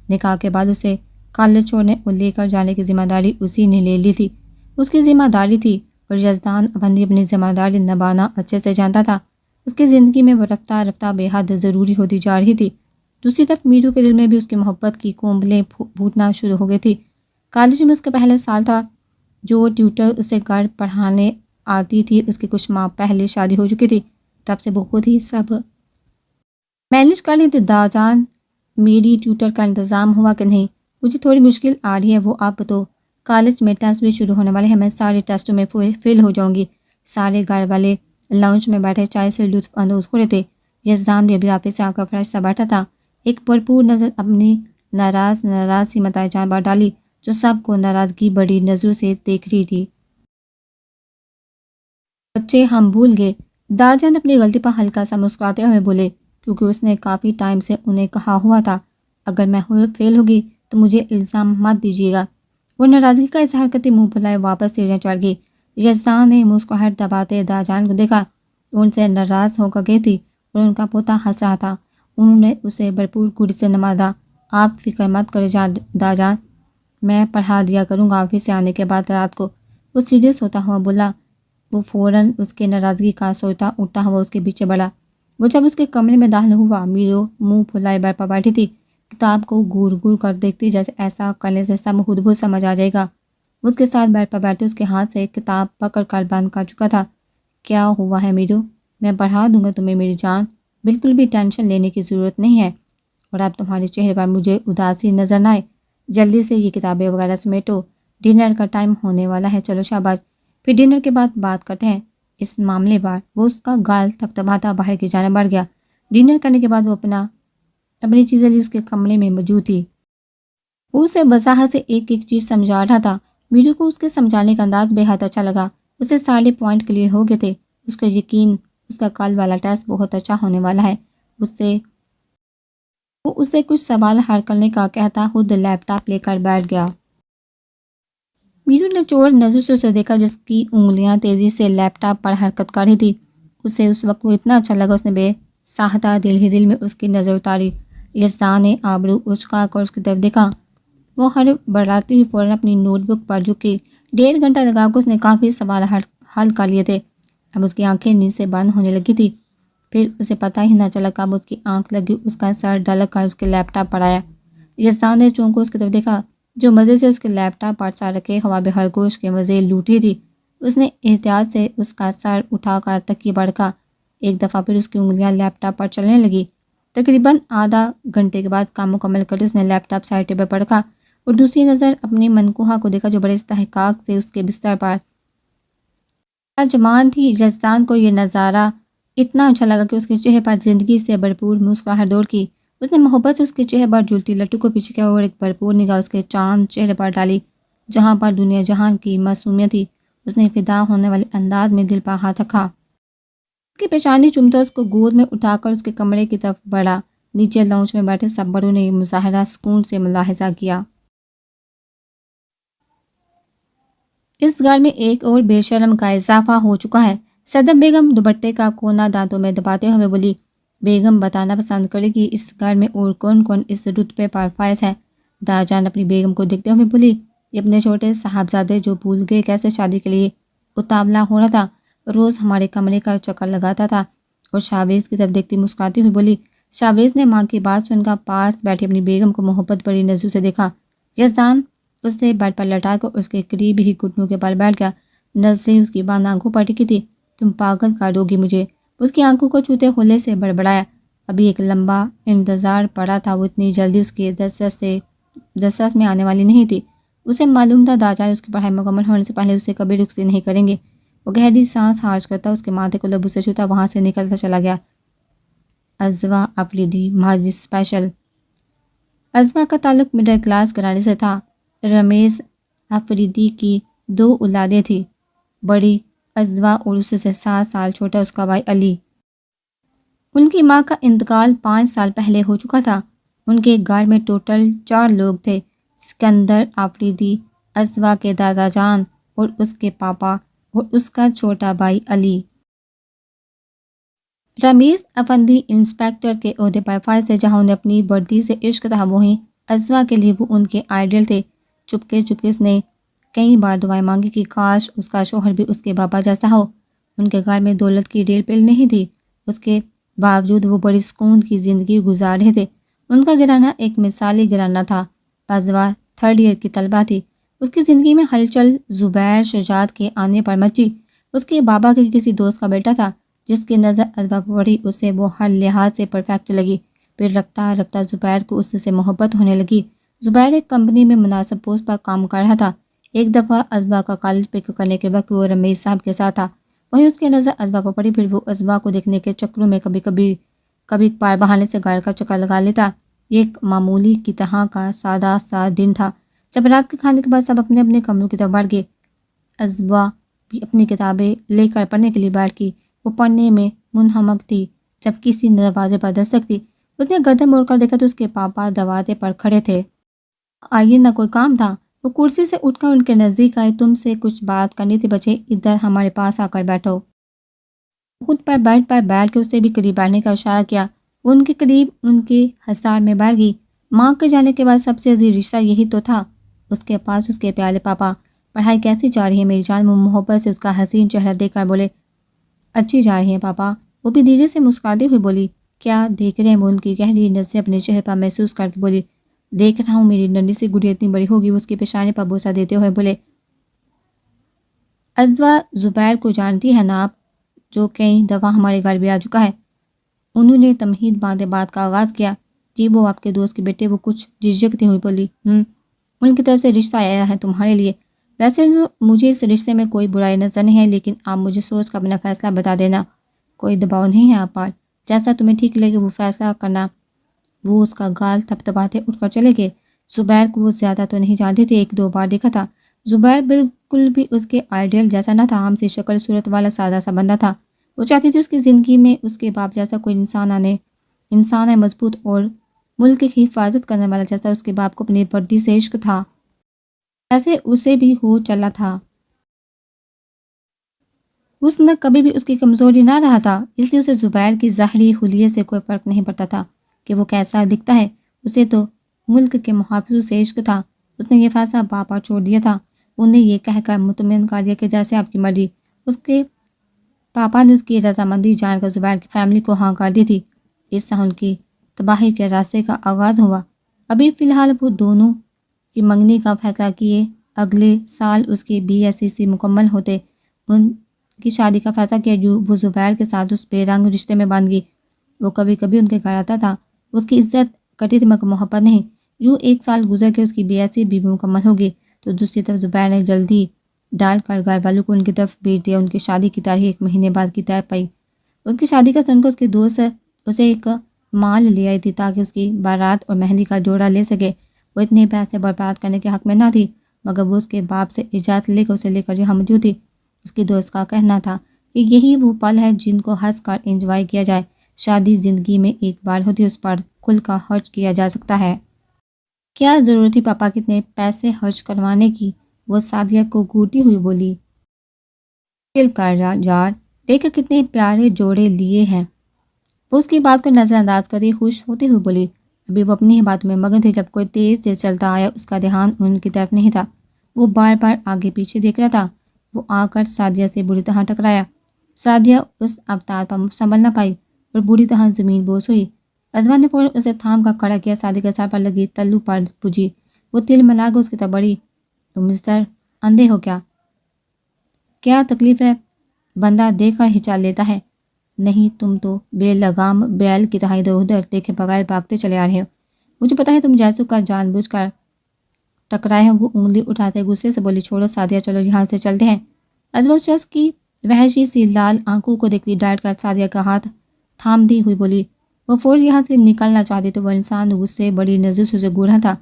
نکاح کے بعد اسے کالج چھوڑنے اور لے کر جانے کی ذمہ داری اسی نے لے لی تھی، اس کی ذمہ داری تھی، اور یزدان افندی اپنی ذمہ داری نبھانا اچھے سے جانتا تھا۔ اس کی زندگی میں وہ رفتہ رفتہ بے حد ضروری ہوتی جا رہی تھی۔ دوسری طرف میرو کے دل میں بھی اس کی محبت کی کونبلیں پھوٹنا شروع ہو گئی تھی۔ کالج میں اس کا پہلا سال تھا۔ جو ٹیوٹر اسے گھر پڑھانے آتی تھی اس کی کچھ ماہ پہلے شادی ہو چکی تھی۔ تب سے وہ خود ہی سب مینج کر لی تھی۔ داجان میری ٹیوٹر کا انتظام ہوا کہ نہیں؟ مجھے تھوڑی مشکل آ رہی ہے، وہ اب تو کالج میں ٹیسٹ بھی شروع ہونے والے ہیں، میں سارے ٹیسٹوں میں فیل ہو جاؤں گی۔ سارے گھر والے لاؤنج میں بیٹھے چائے سے لطف اندوز ہو رہے تھے۔ یزدان بھی ابھی آفس سے آ کر فریش سا بیٹھا تھا۔ ایک بھرپور نظر اپنی ناراض سی متاع جان پر ڈالی جو سب کو ناراضگی بڑی نظروں سے دیکھ رہی تھی۔ بچے ہم بھول گئے، داجان اپنی غلطی پر ہلکا سا مسکراتے ہوئے بولے، کیونکہ اس نے کافی ٹائم سے انہیں کہا ہوا تھا اگر میں فیل ہوگی تو مجھے الزام مت دیجیے گا۔ وہ ناراضگی کا اظہار کرتے منہ پھلائے واپس سیڑھیاں چڑھ گئی۔ یزدان نے مسکراہٹ دباتے داجان کو دیکھا۔ ان سے ناراض ہو کر گئی تھی اور ان کا پوتا ہنس رہا تھا۔ انہوں نے اسے بھرپور گوڑی سے نوازا۔ آپ فکر مت کرے داجان، میں پڑھا دیا کروں گا آفس سے آنے کے بعد رات کو۔ وہ سیریس ہوتا ہوا بولا۔ وہ فوراً اس کے ناراضگی کا سوچتا اٹھتا ہوا اس کے پیچھے بڑھا۔ وہ جب اس کے کمرے میں داخل ہوا، میرو منہ پھلائے بیٹھ پر بیٹھی تھی، کتاب کو گور گور کر دیکھتی جیسے ایسا کرنے سے سب خود بخود سمجھ آ جائے گا۔ وہ اس کے ساتھ بیٹھ پر بیٹھے اس کے ہاتھ سے کتاب پکڑ کر بند کر چکا تھا۔ کیا ہوا ہے میرو؟ میں پڑھا دوں گا تمہیں میری جان، بالکل بھی ٹینشن لینے کی ضرورت نہیں ہے، اور اب تمہارے چہرے پر مجھے اداسی نظر نہ آئے۔ جلدی سے یہ کتابیں وغیرہ سمیٹو، ڈنر کا ٹائم ہونے والا ہے، چلو شاباش، پھر ڈنر کے بعد بات کرتے ہیں اس معاملے پر۔ وہ اس کا گال تھپتھپاتا باہر کی جانب بڑھ گیا۔ ڈنر کرنے کے بعد وہ اپنی چیزیں لی اس کے کمرے میں موجود تھی۔ وہ اسے وضاحت سے ایک ایک چیز سمجھا رہا تھا۔ میرو کو اس کے سمجھانے کا انداز بے حد اچھا لگا۔ اسے سارے پوائنٹ کلیئر ہو گئے تھے۔ اس کا یقین اس کا کل والا ٹیسٹ بہت اچھا ہونے والا ہے۔ وہ اسے کچھ سوال حل کرنے کا کہتا خود لیپ ٹاپ لے کر بیٹھ گیا۔ میرو نے چور نظر سے اسے دیکھا جس کی انگلیاں تیزی سے لیپ ٹاپ پر حرکت کر رہی تھی۔ اسے اس وقت وہ اتنا اچھا لگا، اس نے بے ساختہ دل ہی دل میں اس کی نظر اتاری۔ یزدان نے آبرو اچکا کر اس کی طرف دیکھا۔ وہ ہڑبڑاتی ہوئی فوراً اپنی نوٹ بک پر جھکی۔ 1.5 گھنٹہ لگا کر اس نے کافی سوال حل کر لیے تھے۔ اب اس کی آنکھیں نیند سے بند ہونے لگی تھی۔ پھر اسے پتہ ہی نہ چلا کب اس کی آنکھ لگی، اس کا سر ڈھل کر اس کے لیپ ٹاپ پر آیا۔ یزدان نے چونکہ اس کی طرف دیکھا جو مزے سے اس کے لیپ ٹاپ پر سر رکھے خواب خرگوش کے مزے لوٹی تھی۔ اس نے احتیاط سے اس کا سر اٹھا کر تکیے پر رکھا۔ ایک دفعہ پھر اس کی انگلیاں لیپ ٹاپ پر چلنے لگی۔ تقریباً آدھا گھنٹے کے بعد کام مکمل کرتے اس نے لیپ ٹاپ سائڈ ٹیبل پر رکھا اور دوسری نظر اپنی منکوہا کو دیکھا جو بڑے استحقاق سے اس کے بستر پر جمان تھی۔ یزدان کو یہ نظارہ اتنا اچھا لگا کہ اس کے چہرے پر زندگی سے بھرپور مسکراہٹ دوڑ کی۔ اس نے محبت سے اس کے چہرے پر جھولتی لٹو کو پیچھے کیا اور ایک بھرپور نگاہ اس کے چاند چہرے پر ڈالی جہاں پر دنیا جہان کی معصومیت تھی۔ اس نے فدا ہونے والے انداز میں دل پر ہاتھ رکھا، اس کی پیشانی چومتا اس کو گود میں اٹھا کر اس کے کمرے کی طرف بڑھا۔ نیچے لاؤنج میں بیٹھے سب بڑوں نے یہ مظاہرہ سکون سے ملاحظہ کیا۔ اس گھر میں ایک اور بے شرم کا اضافہ ہو چکا ہے۔ صدف بیگم دوپٹے کا کونا دانتوں میں دباتے ہوئے بولی۔ بیگم بتانا پسند کرے گی اس گھر میں اور کون کون اس رتبے پر فائز ہے؟ داجان اپنی بیگم کو دیکھتے ہوئے بولی۔ یہ اپنے چھوٹے صاحبزادے جو بھول گئے کیسے شادی کے لیے اتاولا ہو رہا تھا، روز ہمارے کمرے کا چکر لگاتا تھا، اور شاہبیز کی طرف دیکھتی مسکراتی ہوئی بولی۔ شاہبیز نے ماں کی بات سن کر پاس بیٹھی اپنی بیگم کو محبت بڑی نظروں سے دیکھا۔ یزدان اس سے بیڈ پر لٹا کر اس کے قریب ہی گھٹنوں کے بل بیٹھ گیا۔ نظریں اس کی بند آنکھوں پر ٹکی تھی۔ تم پاگل کر دو گی مجھے، اس کی آنکھوں کو چھوتے ہولے سے بڑبڑایا۔ ابھی ایک لمبا انتظار پڑا تھا، وہ اتنی جلدی اس کے دسترس میں آنے والی نہیں تھی۔ اسے معلوم تھا داجان اس کی پڑھائی مکمل ہونے سے پہلے اسے کبھی رخصت نہیں کریں گے۔ وہ گہری سانس خارج کرتا اس کے ماتھے کو لبوں سے چھوتا وہاں سے نکلتا چلا گیا۔ عزوہ افریدی ماضی اسپیشل۔ عزوہ کا تعلق مڈل کلاس گھرانے سے تھا۔ رمیز افریدی کی 2 اولادیں تھیں، بڑی عزوہ اور اس سے 7 سال چھوٹا اس کا بھائی علی۔ ان کی ماں کا انتقال 5 سال پہلے ہو چکا تھا۔ ان کے گھر میں ٹوٹل 4 لوگ تھے: سکندر آفریدی، ازوا کے دادا جان اور اس کے پاپا اور اس کا چھوٹا بھائی علی۔ رمیز افندی انسپیکٹر کے عہدے پر فائز تھے، جہاں انہیں اپنی وردی سے عشق تھا، وہیں ازوا کے لیے وہ ان کے آئیڈیل تھے۔ چپکے چپکے اس نے کئی بار دعائیں مانگی کہ کاش اس کا شوہر بھی اس کے بابا جیسا ہو۔ ان کے گھر میں دولت کی ریل پیل نہیں تھی، اس کے باوجود وہ بڑی سکون کی زندگی گزار رہے تھے۔ ان کا گھرانہ ایک مثالی گھرانہ تھا۔ ازوا 3rd ایئر کی طالبہ تھی۔ اس کی زندگی میں ہلچل زبیر شجاعت کے آنے پر مچی۔ اس کے بابا کے کسی دوست کا بیٹا تھا، جس کی نظر ازوا پر پڑی، اسے وہ ہر لحاظ سے پرفیکٹ لگی۔ پھر رفتہ رفتہ زبیر کو اس سے محبت ہونے لگی۔ زبیر ایک کمپنی میں مناسب پوسٹ پر کام کر رہا تھا۔ ایک دفعہ ازوا کا کالج پک کرنے کے وقت وہ رمیز صاحب کے ساتھ تھا، وہیں اس کی نظر ازوا پر پڑی۔ پھر وہ ازوا کو دیکھنے کے چکروں میں کبھی کبھار بہانے سے گھر کا چکر لگا لیتا۔ یہ ایک معمولی کی طرح کا سادہ سا دن تھا، جب رات کے کھانے کے بعد سب اپنے اپنے کمروں کی طرف بڑھ گئے۔ ازوا بھی اپنی کتابیں لے کر پڑھنے کے لیے بیٹھ گئی۔ وہ پڑھنے میں منہمک تھی جب کسی نے دروازے پر دستک دی۔ اس نے گردن موڑ کر دیکھا تو اس کے پاپا دروازے پر کھڑے تھے۔ آئیے نہ، کوئی کام تھا؟ وہ کرسی سے اٹھ کر ان کے نزدیک آئے۔ تم سے کچھ بات کرنی تھی بچے، ادھر ہمارے پاس آ کر بیٹھو۔ خود پر بیڈ پر بیٹھ کے اسے بھی قریب بیٹھنے کا اشارہ کیا۔ وہ ان کے قریب ان کے حصار میں بیٹھ گئی۔ ماں کے جانے کے بعد سب سے عزیز رشتہ یہی تو تھا اس کے پاس، اس کے پیارے پاپا۔ پڑھائی کیسی جا رہی ہے میری جان؟ وہ محبت سے اس کا حسین چہرہ دیکھ کر بولے۔ اچھی جا رہی ہے پاپا۔ وہ بھی دھیرے سے مسکراتی ہوئی بولی۔ کیا دیکھ رہے ہیں؟ وہ ان کی گہری نظریں اپنے چہرے پر محسوس کر کے بولی۔ دیکھ رہا ہوں، میری ننھی سی گڑیا اتنی بڑی ہوگی۔ وہ اس کے پیشانے پر بوسہ دیتے ہوئے بولے۔ ازوا زبیر کو جانتی ہے نا آپ، جو کئی دفعہ ہمارے گھر بھی آ چکا ہے؟ انہوں نے تمہید باندھے بات کا آغاز کیا۔ جی، وہ آپ کے دوست کے بیٹے۔ وہ کچھ جھجکتے ہوئی بولی۔ ان کی طرف سے رشتہ آیا ہے تمہارے لیے۔ ویسے تو مجھے اس رشتے میں کوئی برائی نظر نہیں ہے، لیکن آپ مجھے سوچ کر اپنا فیصلہ بتا دینا۔ کوئی دباؤ نہیں ہے آپ پر، جیسا تمہیں ٹھیک لگے وہ فیصلہ کرنا۔ وہ اس کا گال تھپتھپاتے اٹھ کر چلے گئے۔ زبیر کو وہ زیادہ تو نہیں جانتی تھی، 1-2 بار دیکھا تھا۔ زبیر بالکل بھی اس کے آئیڈیل جیسا نہ تھا، عام سی شکل صورت والا سادہ سا بندہ تھا۔ وہ چاہتی تھی اس کی زندگی میں اس کے باپ جیسا کوئی انسان ہے، مضبوط اور ملک کی حفاظت کرنے والا، جیسا اس کے باپ کو اپنی وردی سے عشق تھا، ایسے اسے بھی ہو چلا تھا۔ حسن کبھی بھی اس کی کمزوری نہ رہا تھا، اس لیے اسے زبیر کی ظاہری حلیے سے کوئی فرق نہیں پڑتا تھا کہ وہ کیسا دکھتا ہے۔ اسے تو ملک کے محافظوں سے عشق تھا۔ اس نے یہ فیصلہ باپ پر چھوڑ دیا تھا۔ انہیں یہ کہہ کر مطمئن کر دیا کہ جیسے آپ کی مرضی۔ اس کے پاپا نے اس کی رضامندی جان کر زبیر کی فیملی کو ہاں کر دی تھی۔ اس سے ان کی تباہی کے راستے کا آغاز ہوا۔ ابھی فی الحال وہ دونوں کی منگنی کا فیصلہ کیے، اگلے سال اس کی BSc مکمل ہوتے ان کی شادی کا فیصلہ کیا۔ وہ زبیر کے ساتھ اس بے رنگ رشتے میں باندھ گئی۔ وہ کبھی کبھی ان کے گھر آتا تھا، اس کی عزت کرتی تھی مگر محبت نہیں۔ جو 1 سال گزر کے اس کی BSc بھی مکمل ہو گئی تو دوسری طرف زبیر نے جلدی ڈال کر گھر والوں کو ان کی طرف بھیج دیا۔ ان کی شادی کی تاریخ 1 مہینے بعد کی طے پائی۔ اس کی شادی کا سن کر اس کے دوست اسے ایک مال لے آئی تھی تاکہ اس کی بارات اور مہندی کا جوڑا لے سکے۔ وہ اتنے پیسے برباد کرنے کے حق میں نہ تھی، مگر وہ اس کے باپ سے اجازت لے کر اسے لے کر یہاں موجود تھی۔ اس کی دوست کا کہنا تھا کہ یہی وہ پل ہے جن کو ہنس کر انجوائے کیا جائے۔ شادی زندگی میں ایک بار ہوتی ہے، اس پر کھل کر خرچ کیا جا سکتا ہے۔ کیا ضرورت تھی پاپا کتنے پیسے خرچ کروانے کی؟ وہ سعدیہ کو گھورتی ہوئی بولی۔ چل کر یار، دیکھ کتنے پیارے جوڑے لیے ہیں۔ وہ اس کی بات کو نظر انداز کرتی خوش ہوتے ہوئے بولی۔ ابھی وہ اپنی ہی باتوں میں مگن تھے جب کوئی تیز تیز چلتا آیا۔ اس کا دھیان ان کی طرف نہیں تھا، وہ بار بار آگے پیچھے دیکھ رہا تھا۔ وہ آ کر سعدیہ سے بری طرح ٹکرایا۔ سعدیہ اس اوتار پر سنبھل نہ پائی اور بری طرح زمین بوس ہوئی۔ ازوا نے فوراً اسے تھام کر کھڑا کیا۔ سعدیہ کے سر پر لگی تلو پر پجی۔ وہ تل ملا کر اس کی طرف بڑھی۔ تم مسٹر اندھے ہو کیا؟ کیا تکلیف ہے؟ بندہ دیکھ کر ہچال لیتا ہے۔ نہیں، تم تو بے لگام بیل کی طرح ادھر ادھر دیکھے بغیر بھاگتے چلے آ رہے ہو۔ مجھے پتا ہے تم جیسو کا جان بوجھ کر ٹکرائے ہیں۔ وہ انگلی اٹھاتے غصے سے بولی۔ چھوڑو سعدیہ، چلو یہاں سے چلتے ہیں۔ ازوا اس شخص کی وحشی سی لال آنکھوں کو دیکھتی ڈانٹ کر سعدیہ کا ہاتھ تھامتی ہوئی بولی۔ وہ فوراً یہاں سے نکلنا چاہتی تو وہ انسان غصے بڑی نظر سے اسے گھور رہا تھا،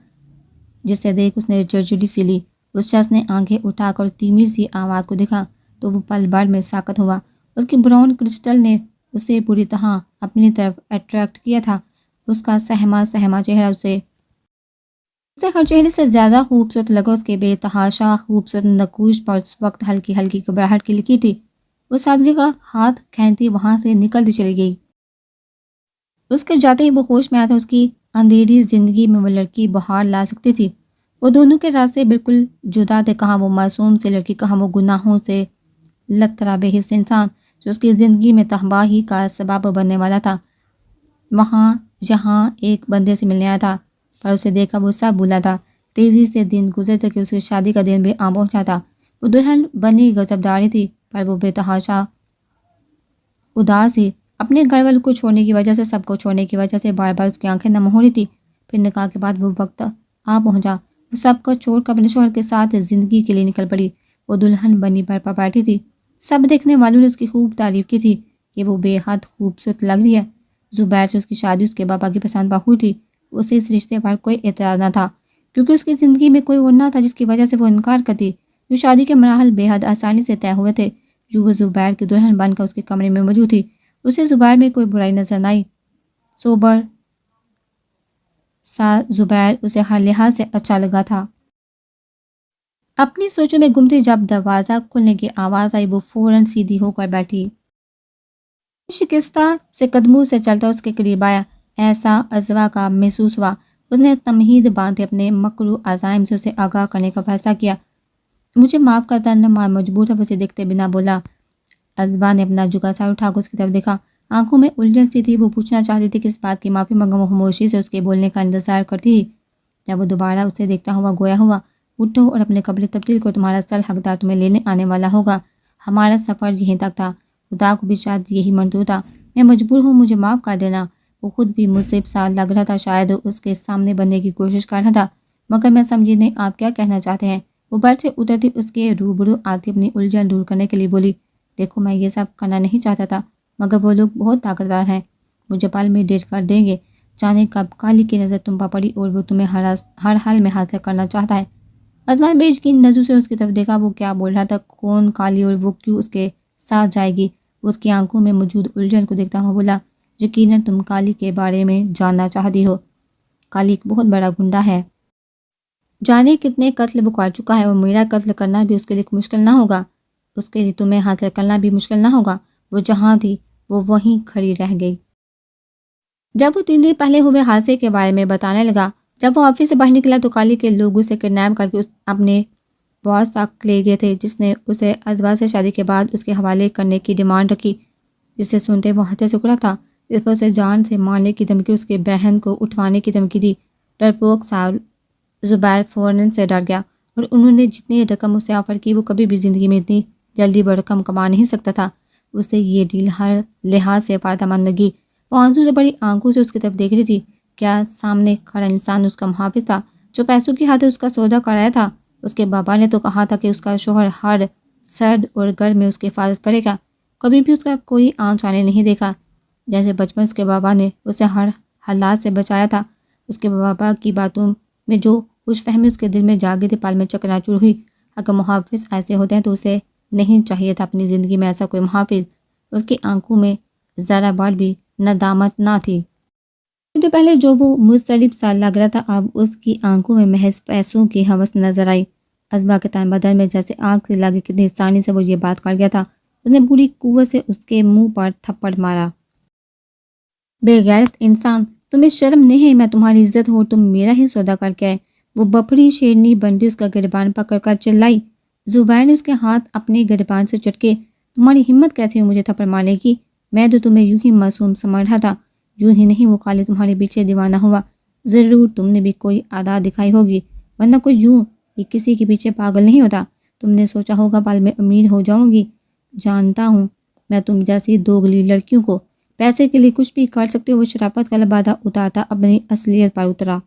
جسے دیکھ اس نے جڑجڑی سی لی۔ اس شخص نے آنکھیں اٹھا کر تیمری سی آواز کو دیکھا تو وہ پل بھر میں ساکت ہوا۔ اس کی براؤن کرسٹل نے اسے بری طرح اپنی طرف اٹریکٹ کیا تھا۔ اس کا سہما سہما چہرہ اسے اسے ہر چہرے سے زیادہ خوبصورت لگا اس کے بے تحاشا خوبصورت نقوش پر اس وقت ہلکی ہلکی گھبراہٹ کی لکی تھی۔ وہ سادگی کا ہاتھ کھینچتی وہاں سے نکلتی چلی گئی۔ اس کے جاتے ہی وہ ہوش میں آیا تھا، اس کی اندھیری زندگی میں وہ لڑکی بہار لا سکتی تھی۔ وہ دونوں کے راستے بالکل جدا تھے، کہاں وہ معصوم سے لڑکی، کہاں وہ گناہوں سے لتھڑا بے حس انسان جو اس کی زندگی میں تباہی کا سبب بننے والا تھا۔ وہاں جہاں ایک بندے سے ملنے آیا تھا، پر اسے دیکھا وہ سب بھولا تھا۔ تیزی سے دن گزرتے کہ اس کی شادی کا دن بھی آ پہنچا تھا۔ وہ دلہن بنی غضبداری تھی، پر وہ بے تحاشا اداس تھی، اپنے گھر والوں کو چھوڑنے کی وجہ سے، سب کو چھوڑنے کی وجہ سے بار بار اس کی آنکھیں نم ہو رہی تھی۔ پھر نکاح کے بعد وہ وقت آ پہنچا، وہ سب کو چھوڑ کر اپنے شوہر کے ساتھ زندگی کے لیے نکل پڑی۔ وہ دلہن بنی پر بیٹھی تھی، سب دیکھنے والوں نے اس کی خوب تعریف کی تھی کہ وہ بے حد خوبصورت لگ رہی ہے۔ زبیر سے اس کی شادی اس کے بابا کی پسند پر ہوئی تھی۔ اسے اس رشتے پر کوئی اعتراض نہ تھا، کیونکہ اس کی زندگی میں کوئی اور نہ تھا جس کی وجہ سے وہ انکار کرتی۔ جو شادی کے مراحل بے حد آسانی سے طے ہوئے تھے، جو وہ زبیر کی دلہن بن کر اس کے کمرے میں موجود تھی، اسے زبیر میں کوئی برائی نظر نہ آئی۔ سوبر سا زبیر اسے ہر لحاظ سے اچھا لگا تھا۔ اپنی سوچوں میں گم تھی، جب دروازہ کھلنے کی آواز آئی، وہ فوراً سیدھی ہو کر بیٹھی۔ شکستہ سے قدموں سے چلتا اس کے قریب آیا، ایسا ازوا کا محسوس ہوا۔ اس نے تمہید باندھے اپنے مکرو عزائم سے اسے آگاہ کرنے کا فیصلہ کیا۔ مجھے معاف کرتا نہ مجبور تھا، اسے دیکھتے بنا بولا۔ ازوا نے اپنا جھکا سر اٹھا کر اس کی طرف دیکھا، آنکھوں میں الجھن سی تھی۔ وہ پوچھنا چاہتی تھی کس بات کی معافی، مگر وہ خاموشی سے اس کے بولنے کا انتظار کرتی تھی۔ جب وہ دوبارہ اسے دیکھتا ہوا گویا ہوا، اٹھو اور اپنے کپڑے تبدیل کرو، تمہارا اصل حقدار تمہیں لینے آنے والا ہوگا۔ ہمارا سفر یہیں تک تھا، خدا کو بھی شاید یہی منظور تھا، میں مجبور ہوں، مجھے معاف کر دینا۔ وہ خود بھی مصیب سا لگ رہا تھا، شاید اس کے سامنے بننے کی کوشش کر رہا تھا، مگر میں سمجھی نہیں آپ کیا کہنا چاہتے ہیں۔ وہ بیٹھ سے اترتی اس کے روبرو آتی اپنی الجھن دور کرنے کے لیے بولی، دیکھو میں یہ سب کرنا نہیں چاہتا تھا، مگر وہ لوگ بہت طاقتور ہیں، مجھے پل میں ڈیٹ کر دیں گے۔ جانے کب کالی کی نظر تم پر پڑی اور وہ تمہیں ہر حال میں حاصل کرنا چاہتا ہے۔ ازمان بے یقین نظروں سے اس کی طرف دیکھا، وہ کیا بول رہا تھا، کون کالی اور وہ کیوں اس کے ساتھ جائے گی؟ وہ اس کی آنکھوں میں موجود الجھن کو دیکھتا ہوا بولا، یقیناً تم کالی کے بارے میں جاننا چاہتی ہو۔ کالی ایک بہت بڑا گنڈا ہے، جانے کتنے قتل وہ کر چکا ہے، اور میرا قتل کرنا بھی اس کے لیے مشکل نہ ہوگا، اس کے لیے تمہیں حاصل کرنا بھی مشکل نہ ہوگا۔ وہ جہاں تھی وہ وہیں کھڑی رہ گئی۔ جب وہ 3 دن پہلے ہوئے حادثے کے بارے میں بتانے لگا، جب وہ آفس سے باہر نکلا تو کالی کے لوگ اسے کڈنیپ کر کے اپنے باس تک لے گئے تھے، جس نے اسے ازوا سے شادی کے بعد اس کے حوالے کرنے کی ڈیمانڈ رکھی، جسے سنتے وہ ہتھے سے اکڑا تھا۔ اس پر اسے جان سے مارنے کی دھمکی، اس کے بہن کو اٹھوانے کی دھمکی دی۔ ڈرپوک سا زبیر فوراً سے ڈر گیا، اور انہوں نے جتنی رقم اسے آفر کی، وہ کبھی بھی زندگی میں اتنی جلدی وہ رقم کما نہیں سکتا تھا۔ اسے یہ ڈیل ہر لحاظ سے فائدہ مند لگی۔ وہ آنسو سے بڑی آنکھوں سے اس کی طرف دیکھ رہی تھی۔ کیا سامنے کھڑا انسان اس کا محافظ تھا، جو پیسوں کی خاطر اس کا سودا کرایا تھا؟ اس کے بابا نے تو کہا تھا کہ اس کا شوہر ہر سرد اور گرم میں اس کی حفاظت کرے گا، کبھی بھی اس کا کوئی آنچ آنے نہیں دیکھا۔ جیسے بچپن اس کے بابا نے اسے ہر حالات سے بچایا تھا۔ اس کے بابا کی باتوں میں جو خوش فہمی اس کے دل میں جاگی تھی، پل میں چکنا چور ہوئی۔ اگر محافظ ایسے ہوتے ہیں تو اسے نہیں چاہیے تھا اپنی زندگی میں ایسا کوئی محافظ۔ اس کی آنکھوں میں ذرا بار بھی ندامت نہ تھی۔ تو پہلے جو وہ مضطرب سا لگ رہا تھا، اب اس کی آنکھوں میں محض پیسوں کی ہوس نظر آئی۔ ازوا کے تن بدن میں جیسے آگ سے لگے، کتنی آسانی سے وہ یہ بات کر گیا تھا۔ اس نے پوری قوت سے اس کے منہ پر تھپڑ مارا۔ بے غیرت انسان، تمہیں شرم نہیں ہے؟ میں تمہاری عزت ہوں اور تم میرا ہی سودا کر کے آئے۔ وہ بپھڑی شیرنی بنتی اس کا گریبان پکڑ کر چلائی۔ زبیر نے اس کے ہاتھ اپنے گریبان سے چٹکے، تمہاری ہمت کیسے ہوئی مجھے تھپڑ مارنے کی؟ میں تو تمہیں یوں ہی معصوم سمجھ رہا تھا۔ یوں ہی نہیں، وہ کالی تمہارے پیچھے دیوانہ ہوا، ضرور تم نے بھی کوئی عادت دکھائی ہوگی، ورنہ کوئی یوں یہ کسی کے پیچھے پاگل نہیں ہوتا۔ تم نے سوچا ہوگا پل میں امیر ہو جاؤں گی۔ جانتا ہوں میں تم جیسی دوگلی لڑکیوں کو، پیسے کے لیے کچھ بھی کر سکتے ہو۔ وہ شرافت کا لبادہ اتارتا اپنی اصلیت پر اترا۔